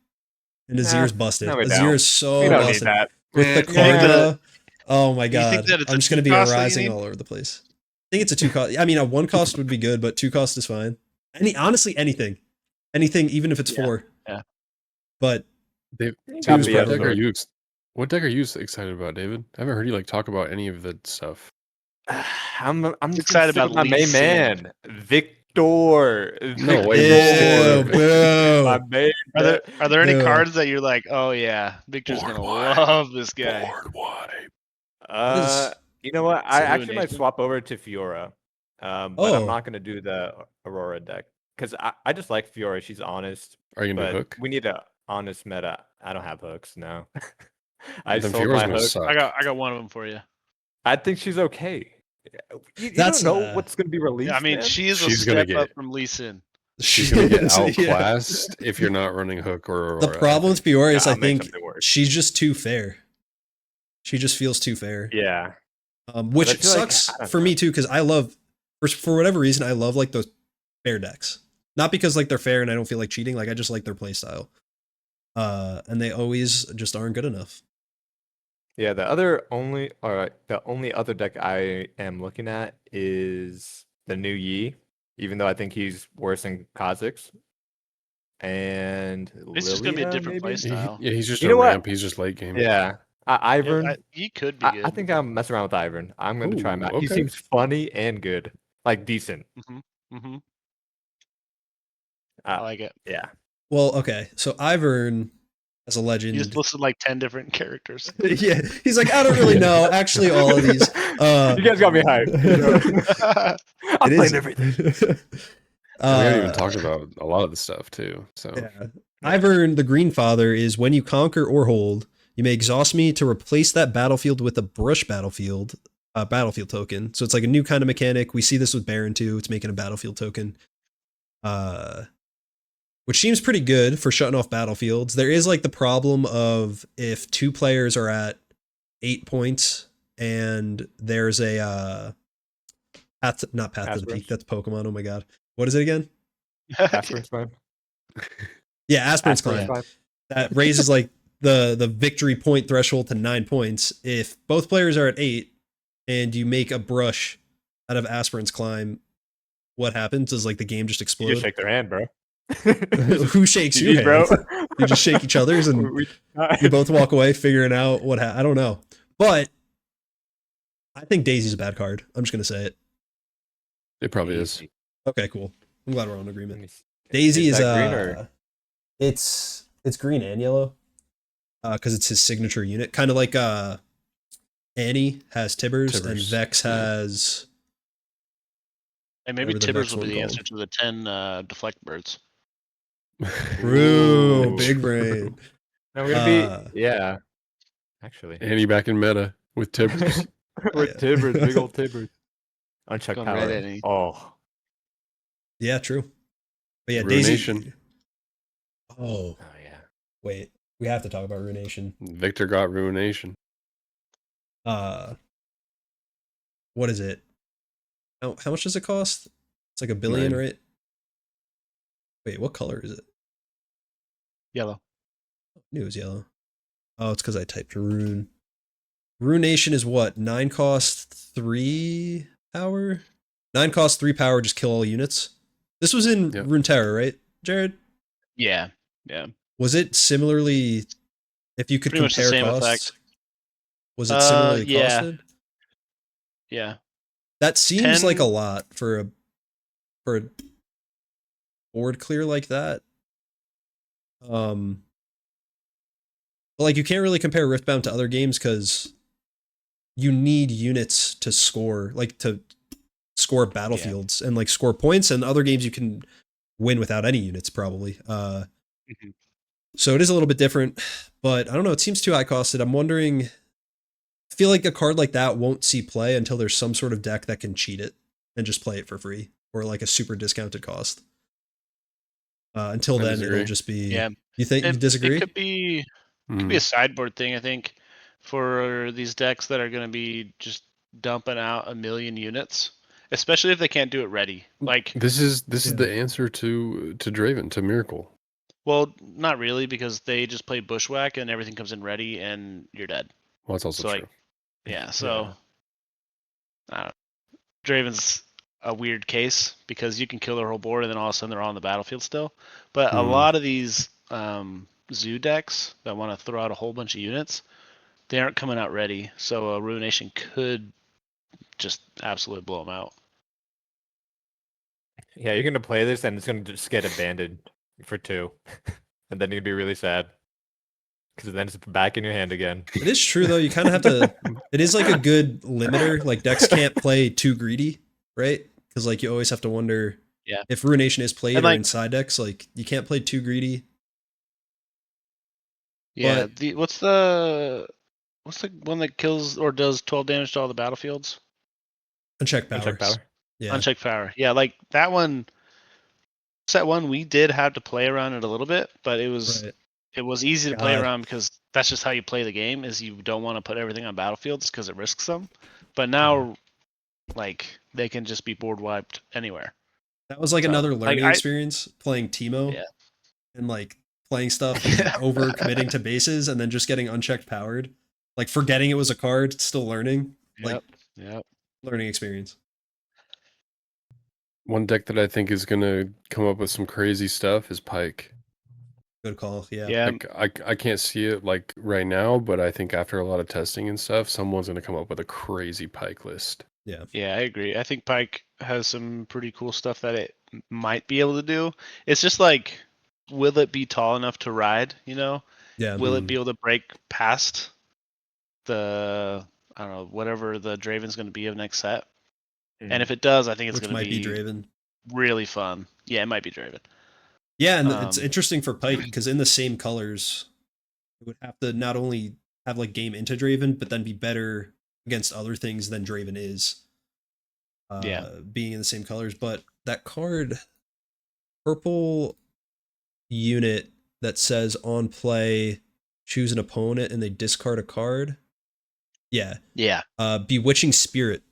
And Azir's busted. no, we Azir don't. is so We don't need busted. that. With the You think Karma. Oh my you god. think that it's I'm a just gonna be 2-cost that you rising need? all over the place. I think it's a 2-cost. I mean, a 1-cost would be good, but 2-cost is fine. Honestly, anything, even if it's Yeah. 4. Yeah. But Dave, Two what is deck better. are you what deck are you excited about, David? I haven't heard you like talk about any of the stuff. I'm Excited excited about about my Lee main Sin. man, Victor. No way, Ew, Victor. boo. My main Are there any No. cards that you're like, oh yeah, Victor's Board gonna wipe. love this guy? Board wipe. You know what? So I who actually might Nathan? swap over to Fiora, but Oh. I'm not gonna do the Aurora deck because I just like Fiora. She's honest, Are you gonna but do hook? we need a honest meta. I don't have hooks. No, I Then sold Fiora's my gonna hook. suck. I got one of them for you. I think she's okay. You That's, don't know what's gonna be released. Yeah, I mean, man. she's a She's gonna step up get- from Lee Sin. She's gonna get Yeah. outclassed if you're not running hook or Aurora. The problem with Fiora is I'll I make think something work. she's just too fair. She just feels too fair. Yeah, Which I feel like- sucks I don't for know. me too, because I love, for whatever reason, I love like those fair decks. Not because like they're fair and I don't feel like cheating, like I just like their play style. And they always just aren't good enough. yeah. The only other deck I am looking at is the new Yi, even though I think he's worse than Kha'Zix. and It's just gonna be a Lilia, different maybe. playstyle. Yeah, he's just You a know what? ramp. He's just late game. Yeah, Yeah, Ivern. he could be good. I think I'm messing around with Ivern. I'm going to try him Ooh, out. He okay. seems funny and good, like decent. Mm-hmm. Uh, I like it. yeah. Well, okay. So Ivern as a You legend. just listed like 10 different characters. Yeah, he's like, I don't really know. Actually, all of these. You guys got me hyped. I'm It playing is- everything. And we haven't even talked about a lot of the stuff too. So Yeah. Ivern, the Green Father, is when you conquer or hold, you may exhaust me to replace that battlefield with a brush battlefield token. So it's like a new kind of mechanic. We see this with Baron too. It's making a battlefield token. Which seems pretty good for shutting off battlefields. There is like the problem of if two players are at 8 points and there's a not Path to the Peak, that's Pokemon. Oh my god. What is it again? Aspirin's fine. Yeah, Aspirant's Aspirin's Climb. fine. That raises like the victory point threshold to 9 points. If both players are at 8 and you make a brush out of Aspirant's Climb, what happens? Does like the game just You explode? just shake their hand, bro. Who shakes your GG, bro. hand? You just shake each other's and you both walk away figuring out what I don't know. But I think Daisy's a bad card. I'm just going to say it. it probably is. Okay, cool. I'm glad we're on agreement. Let me see. Daisy is that green or it's green and yellow. Cuz it's his signature unit, kind of like Annie has Tibbers and Tibbers, Vex yeah. has And maybe whatever the Tibbers next will be one the called. answer to the 10 deflect birds. True, Ooh. big brain. No, we're gonna be yeah. Actually, Annie back in meta with Tibbers. with Yeah. Tibbers, big old Tibbers. Unchecked Gone power. red, Annie. Oh, Yeah, true. But yeah, Daisy. Ruination. Oh, yeah. wait. We have to talk about Ruination. Victor got Ruination. What is it? How much does it cost? It's like $1 billion, 9. right? Wait, what color is it? Yellow. I knew it was yellow. Oh, it's because I typed Rune. Ruination is what? 9 cost 3 power? 9 cost 3 power, just kill all units. This was in Yep. Runeterra, right, Jared? Yeah. Yeah. Was it similarly, if you could Pretty much the compare same costs? effect. Was it similarly Yeah. costed? Yeah. That seems 10 like a lot for a board clear like that. But like you can't really compare Riftbound to other games because you need units to score, like to score battlefields and like score points, and other games you can win without any units probably. Mhm. So it is a little bit different, but I don't know, it seems too high costed. I'm wondering, I feel like a card like that won't see play until there's some sort of deck that can cheat it and just play it for free or like a super discounted cost. Until I then, disagree. it'll just be. Yeah. You think you disagree? It could be Mm. a sideboard thing, I think, for these decks that are going to be just dumping out 1 million units, especially if they can't do it ready. Like, This is Yeah. the answer to Draven, to Miracle. well, not really, because they just play Bushwhack and everything comes in ready and you're dead. Well, that's also So, true. like, yeah, so Draven's a weird case because you can kill their whole board and then all of a sudden they're on the battlefield still. But a Mhm. lot of these zoo decks that want to throw out a whole bunch of units, they aren't coming out ready. So a Ruination could just absolutely blow them out. Yeah, you're gonna play this and it's gonna just get abandoned for 2, and then you'd be really sad because then it's back in your hand again. It is true though. You kind of have to. It is like a good limiter. Like decks can't play too greedy, right? Because like you always have to wonder. Yeah. If Ruination is played And, or like- in side decks, like you can't play too greedy. Yeah. But- What's the one that kills or does 12 damage to all the battlefields? Unchecked powers. Unchecked power. Yeah. Unchecked power. Yeah, like that one. Set one, we did have to play around it a little bit, but it was Right. it was easy to play God. around because that's just how you play the game. Is you don't want to put everything on battlefields because it risks them. But now, like they can just be board wiped anywhere. That was like So, another like, learning I- experience playing Teemo. Yeah. And like playing stuff and over committing to bases and then just getting unchecked powered. Like forgetting it was a card, still learning. Like Yep. learning experience. One deck that I think is gonna come up with some crazy stuff is Pyke. Good call. Yeah. Yeah, I can't see it like right now, but I think after a lot of testing and stuff, someone's gonna come up with a crazy Pyke list. Yeah. yeah, I agree. I think Pyke has some pretty cool stuff that it might be able to do. It's just like, will it be tall enough to ride? You know, Yeah. will it be able to break past the I don't know whatever the Draven's going to be of next set? And if it does, I think it's Which going to might be be Draven. really fun. Yeah, it might be Draven. Yeah, and it's Um, interesting for Pyke because in the same colors, it would have to not only have like game into Draven, but then be better against other things than Draven is. Yeah. Being in the same colors, but that card, purple unit that says on play, choose an opponent and they discard a card. Yeah. Yeah. Bewitching Spirit.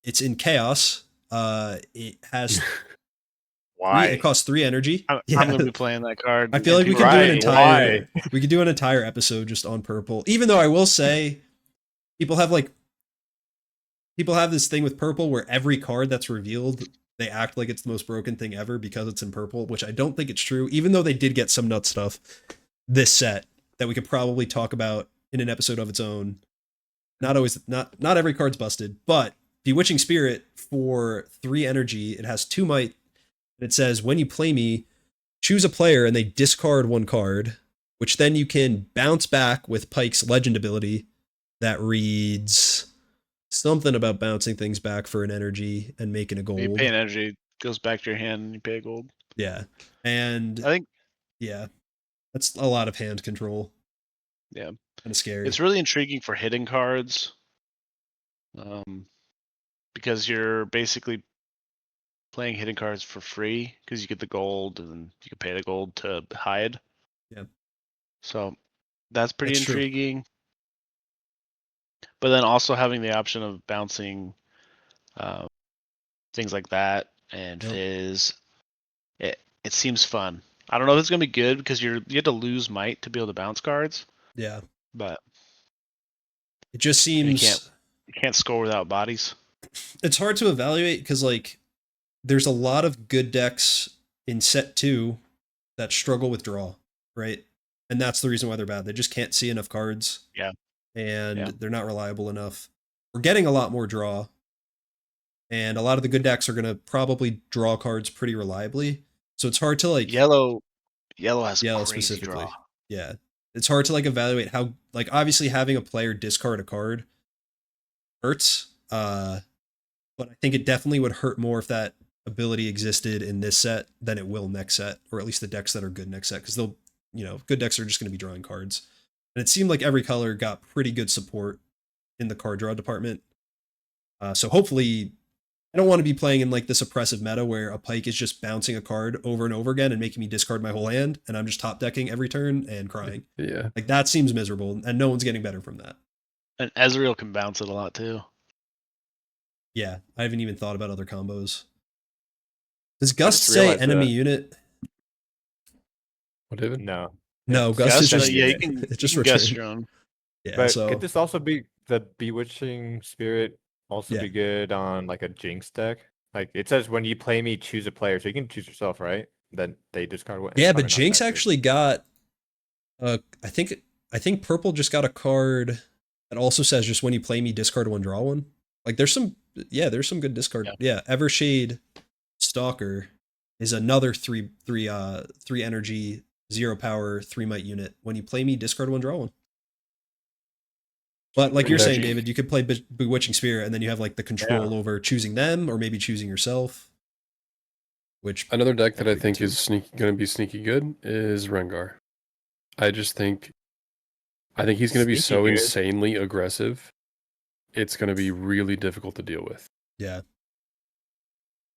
It's in chaos. It has Why? it costs 3 energy. I'm Yeah. going to be playing that card. I feel like we people could do an Right, entire why? we could do an entire episode just on purple. Even though I will say people have this thing with purple where every card that's revealed, they act like it's the most broken thing ever because it's in purple, which I don't think it's true, even though they did get some nut stuff this set that we could probably talk about in an episode of its own. Not every card's busted, but Bewitching Spirit for 3 energy, it has 2 might, and it says when you play me, choose a player and they discard 1 card, which then you can bounce back with Pyke's legend ability that reads something about bouncing things back for an energy and making a gold. You pay an energy, goes back to your hand, and you pay a gold. Yeah. And I think yeah, that's a lot of hand control. Yeah. Kind of scary. It's really intriguing for hidden cards. Because you're basically playing hidden cards for free because you get the gold and you can pay the gold to hide. Yeah. So that's pretty That's true. intriguing. But then also having the option of bouncing things like that and Yep. Fizz, it seems fun. I don't know if it's gonna be good because you have to lose might to be able to bounce cards, Yeah. but It just seems you can't score without bodies. it's hard to evaluate because like there's a lot of good decks in set 2 that struggle with draw, right? And that's the reason why they're bad. They just can't see enough cards. Yeah. And they're not reliable enough. We're getting a lot more draw. And a lot of the good decks are going to probably draw cards pretty reliably. So it's hard to like Yellow has Yellow crazy specifically. draw. Yeah. It's hard to like evaluate how like obviously having a player discard a card hurts. But I think it definitely would hurt more if that ability existed in this set than it will next set, or at least the decks that are good next set, because they'll, good decks are just going to be drawing cards. And it seemed like every color got pretty good support in the card draw department. So hopefully, I don't want to be playing in like this oppressive meta where a Pyke is just bouncing a card over and over again and making me discard my whole hand, and I'm just top decking every turn and crying. Yeah. Like that seems miserable, and no one's getting better from that. And Ezreal can bounce it a lot too. Yeah, I haven't even thought about other combos. Does Gust just say realized enemy that. unit? What, David? No. No, Gust is just yeah, you can, it's just you can guess return. your own. Yeah, But so could this also be the Bewitching Spirit also Yeah. be good on like a Jinx deck? Like it says when you play me, choose a player, so you can choose yourself, right? Then they discard one. yeah, but Jinx actually got I think purple just got a card that also says just when you play me, discard 1, draw 1. Like there's some good discard. Yeah, Evershade Stalker is another 3 energy, 0 power, 3 might unit. When you play me, discard 1, draw 1. But like you're saying, David, you could play Bewitching Spirit and then you have like the control over choosing them or maybe choosing yourself. Which Another deck that I think is going to be sneaky good is Rengar. I think he's going to be Sneaky so good. insanely aggressive. It's going to be really difficult to deal with. Yeah.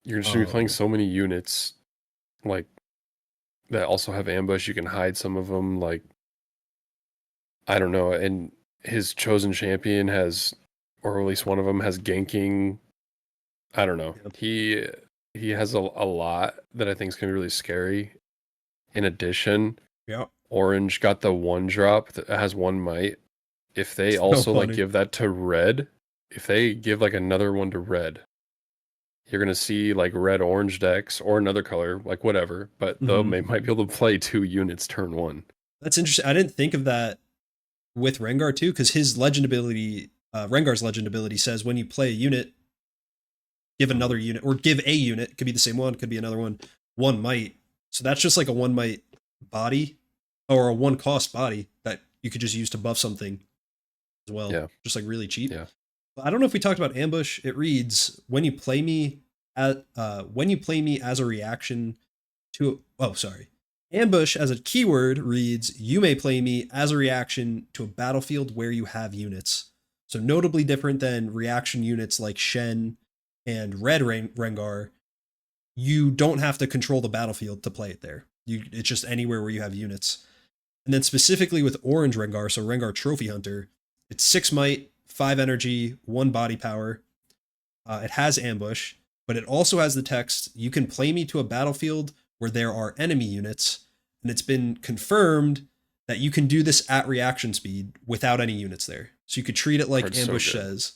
You're just going to be playing so many units, like that also have ambush. You can hide some of them. Like I don't know, and his chosen champion has, or at least one of them has ganking. I don't know. Yep. He has a lot that I think is going to be really scary. In addition, Orange got the 1 drop that has 1 might. If they also like give that to red, if they give like another one to red, you're gonna see like red-orange decks or another color, like whatever, but they might be able to play 2 units turn 1. That's interesting. I didn't think of that with Rengar too, because his legend ability, Rengar's legend ability says when you play a unit, give another unit, or give a unit, it could be the same one, could be another one might. So that's just like a 1 might body, or a 1 cost body that you could just use to buff something as well. Yeah. Just like really cheap. Yeah. But I don't know if we talked about ambush. It reads when you play me as a reaction to ambush as a keyword reads you may play me as a reaction to a battlefield where you have units. So notably different than reaction units like Shen and Red Rengar. You don't have to control the battlefield to play it there. It's just anywhere where you have units. And then specifically with Orange Rengar, so Rengar Trophy Hunter, it's 6 might, 5 energy, 1 body power. It has ambush, but it also has the text, you can play me to a battlefield where there are enemy units, and it's been confirmed that you can do this at reaction speed without any units there. So you could treat it like ambush says.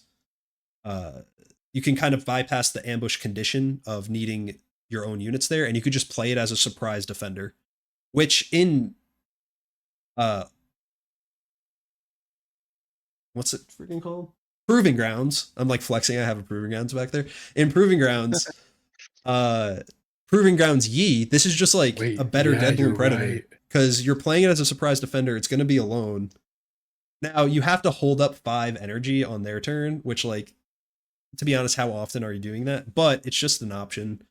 You can kind of bypass the ambush condition of needing your own units there, and you could just play it as a surprise defender, which in what's it freaking called? Proving Grounds. I'm like flexing. I have a Proving Grounds back there. In Proving Grounds, Proving Grounds Yi, this is just like a better Deadbloom Predator. Because you're playing it as a surprise defender. It's going to be alone. Now, you have to hold up 5 energy on their turn, which, like, to be honest, how often are you doing that? But it's just an option.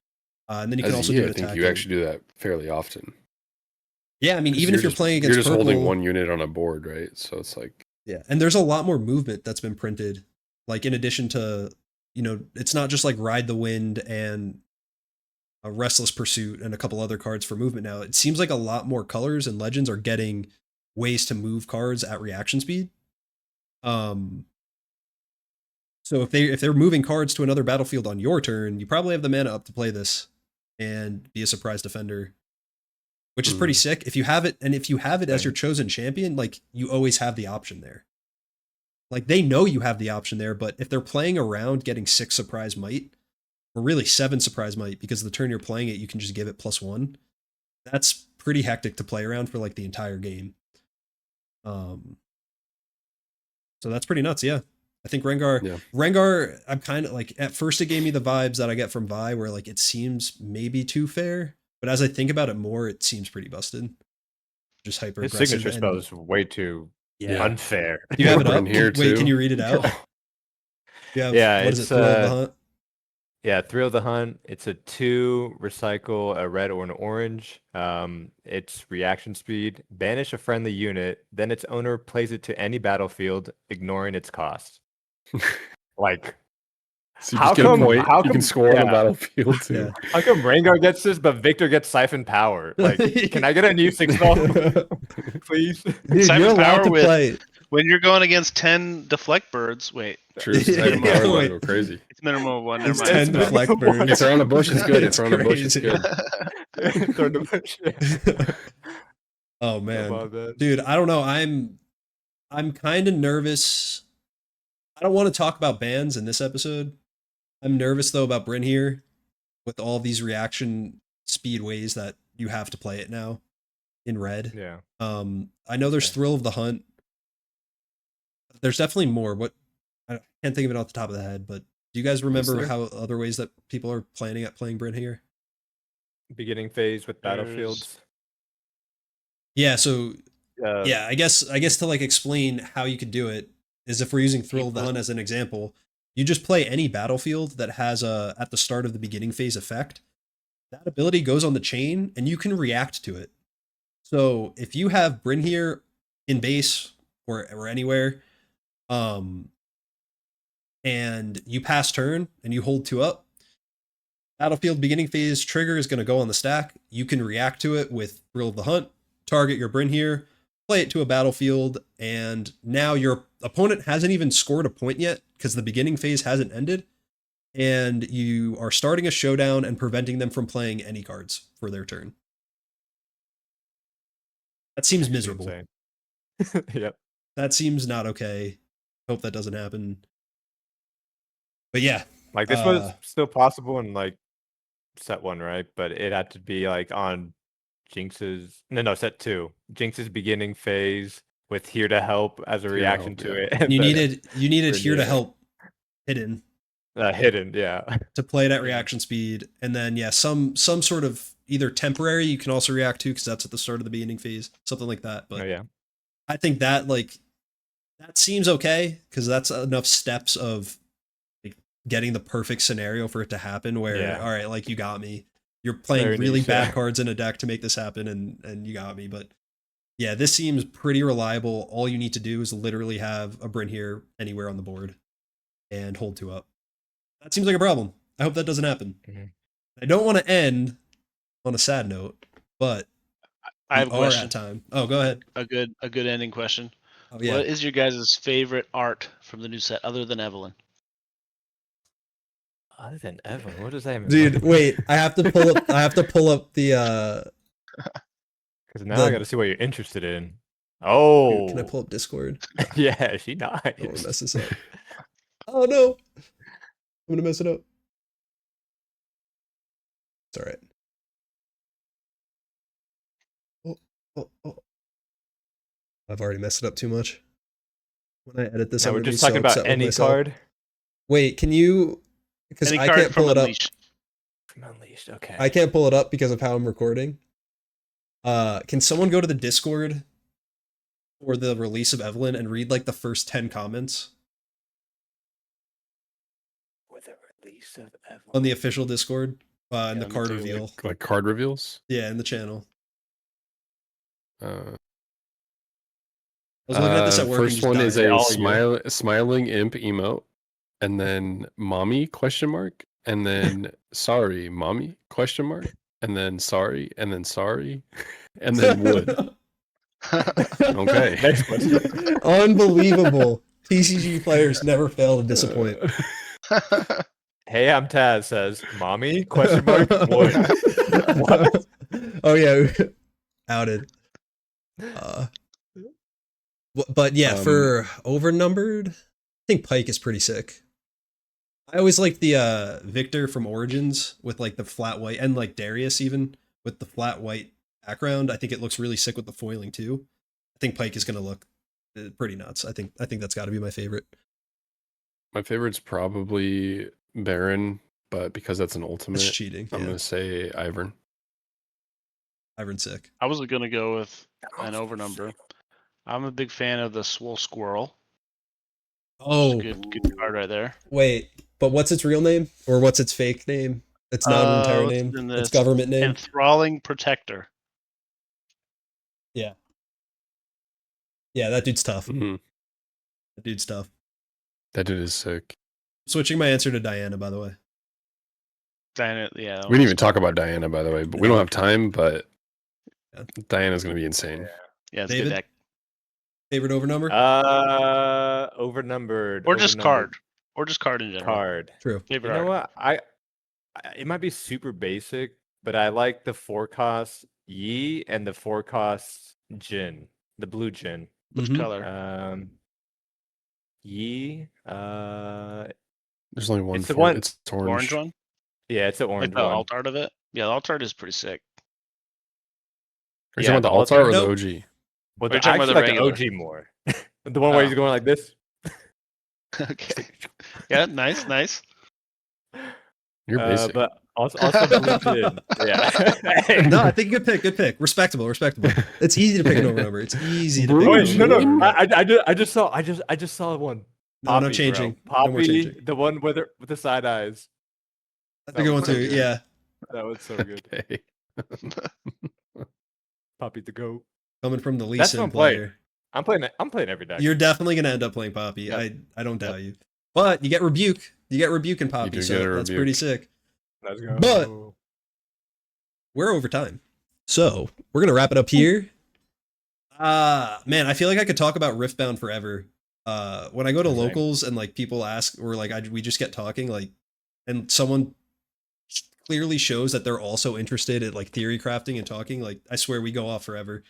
And then you can also do it attacking. I think you actually do that fairly often. Yeah, I mean, even if you're playing against you're just purple, holding 1 unit on a board, right? So it's like... Yeah, and there's a lot more movement that's been printed. Like, in addition to, it's not just like Ride the Wind and a Restless Pursuit and a couple other cards for movement now. It seems like a lot more colors and legends are getting ways to move cards at reaction speed. So if they're moving cards to another battlefield on your turn, you probably have the mana up to play this and be a surprise defender, which is pretty sick. If you have it, and if you have it as your chosen champion, like, you always have the option there. Like, they know you have the option there, but if they're playing around getting 6 surprise might, or really 7 surprise might, because the turn you're playing it, you can just give it +1. That's pretty hectic to play around for like the entire game. So that's pretty nuts. Yeah. I think Rengar, I'm kind of like, at first it gave me the vibes that I get from Vi, where like it seems maybe too fair, but as I think about it more, it seems pretty busted. Just hyper aggressive. His signature spell is way too unfair. Do you have it up? Brynhir Wait, too? can you read it out? Yeah, what is it? Thrill of the Hunt? Yeah, Thrill of the Hunt. It's a 2 recycle a red or an orange. It's reaction speed. Banish a friendly unit. Then its owner plays it to any battlefield, ignoring its cost. Like, so you just get a point. You can score on the battlefield too. Yeah. How come Rengar gets this, but Victor gets Siphon Power? Like, can I get a new 6-ball, please? Dude, Siphon you're allowed Power to with- play. When you're going against 10 deflect birds, wait, True. Siphon Power will go crazy. it's minimum of 1. Never It's mind. 10 deflect birds. If they're on a bush, it's good. If It's they're on a bush, it's crazy. good. Throw the bush. Oh man, About that. dude, I don't know. I'm kind of nervous. I don't want to talk about bans in this episode. I'm nervous though about Brynhir with all these reaction speed ways that you have to play it now in red. Yeah. I know there's Okay. Thrill of the Hunt. There's definitely more. What I can't think of it off the top of the head, but do you guys remember there? how other ways that people are planning at playing Brynhir? Beginning phase with battlefields. Yeah, so Uh, yeah, I guess to like explain how you could do it is if we're using Thrill of the Hunt as an example, you just play any battlefield that has a at the start of the beginning phase effect. That ability goes on the chain and you can react to it. So if you have Brynhir in base or anywhere, and you pass turn and you hold 2 up, battlefield beginning phase trigger is going to go on the stack. You can react to it with Thrill of the Hunt, target your Brynhir, play it to a battlefield, and now your opponent hasn't even scored a point yet because the beginning phase hasn't ended, and you are starting a showdown and preventing them from playing any cards for their turn. That seems miserable. insane. Yep. That seems not okay. Hope that doesn't happen. But yeah, Like this was still possible in like set 1, right? But it had to be like on Jinx's set 2. Jinx's beginning phase with Here to Help as a Here to reaction Help, to yeah. it. and You then, needed Here to Brynhir. Help hidden hidden, yeah. to play it at reaction speed, and then some sort of either temporary you can also react to because that's at the start of the beginning phase, something like that. But Oh yeah. I think that that seems okay because that's enough steps of like getting the perfect scenario for it to happen. Where all right, like you got me. You're playing Very really niche, bad yeah. cards in a deck to make this happen, and you got me. But yeah, this seems pretty reliable. All you need to do is literally have a Brynhir anywhere on the board and hold 2 up. That seems like a problem. I hope that doesn't happen. Mhm. I don't want to end on a sad note, but I have a we are question. at time. Oh, go ahead. A good ending question. Oh yeah. What is your guys' favorite art from the new set other than Evelyn? Other than Evelyn, what does that even Dude, wait. I have to pull up the Because now the- I got to see what you're interested in. Oh, Can I pull up Discord? yeah, she I don't want to nice. mess this up. Oh no. I'm gonna mess it up. It's alright. Oh. I've already messed it up too much. When I edit this, Now I'm we're gonna just be so talking about upset with any myself. card Wait, can you? Because Any I card can't from pull it up. Unleashed. from Unleashed. Okay. I can't pull it up because of how I'm recording. Can someone go to the Discord for the release of Evelyn and read like the first 10 comments With the release of Evelyn. on the official Discord and the let me card take a look. reveal? Like card reveals. Yeah, in the channel. Uh, I was looking at this at work. First and one just is dying. all a smiling imp emote, and then mommy ? And then sorry mommy ? And then sorry, and then sorry, and then would. Okay. Next question. Unbelievable. TCG players never fail to disappoint. Hey, I'm Taz says, mommy? ? Would. What? Oh yeah, outed. But yeah, for overnumbered, I think Pyke is pretty sick. I always like the Victor from Origins with like the flat white, and like Darius even with the flat white background. I think it looks really sick with the foiling too. I think Pyke is gonna look pretty nuts. I think that's got to be my favorite. My favorite's probably Baron, but because that's an ultimate, It's cheating. I'm Yeah. gonna say Ivern. Ivern's sick. I was gonna go with an overnumber. I'm a big fan of the Swole Squirrel. Oh, Good card right there. wait, but what's its real name or what's its fake name? Its non-retired what's name. in Its this? government name. Enthralling Protector. Yeah. Yeah, that dude's tough. Mhm. That dude's tough. That dude is sick. Switching my answer to Diana, by the way. Diana, yeah. We didn't even talk about Diana, by the way, but we don't have time. But Yeah. Diana's gonna be insane. Yeah, it's a David? good deck. Favorite overnumber? Overnumbered. Or just overnumbered card. Or just card in general. Card. True. Favorite You know art. what? It might be super basic, but I like the 4-cost Yi and the 4-cost Jin, the blue Jin. Which Mhm. color? Yi. There's only one. It's the for one- It's The orange. orange one? Yeah, it's the Like orange the one. alt art of it? Yeah, the alt art is pretty sick. Are you Yeah, talking about the the altar or the Nope. OG? Well, You're I talking about actually the like regular. the OG more. The one where Oh. he's going like this. Okay. Yeah, nice. You're basic. But also blue Jin. Yeah. No, I think good pick. Respectable. It's easy to pick an overnumber. It's easy to pick Blue an Wait, no, overnumber. I just saw one. No, no Poppy, changing. Bro. No more Poppy, changing. the one with the side eyes. That's a good one was so too. good. Yeah. That was so good. Okay. Poppy the goat. Coming from the Lee That's Sin what I'm playing. player. I'm playing every deck. You're definitely gonna end up playing Poppy. Yep. I don't doubt you. But you get rebuke. You get rebuke in Poppy, do so get a that's rebuke. pretty sick. Let's go. But- We're over time. So we're gonna wrap it up here. Man, I feel like I could talk about Riftbound forever. When I go to Same. locals and like people ask, or like we just get talking, like, and someone clearly shows that they're also interested in like theory crafting and talking, like I swear we go off forever.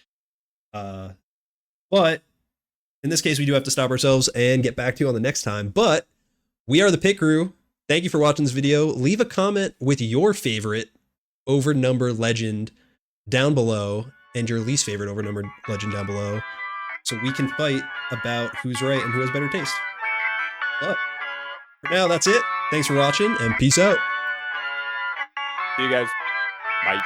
But in this case, we do have to stop ourselves and get back to you on the next time. But we are the Pit Crew. Thank you for watching this video. Leave a comment with your favorite over-number legend down below and your least favorite over-number legend down below so we can fight about who's right and who has better taste. But for now, that's it. Thanks for watching, and peace out. See you guys. Bye.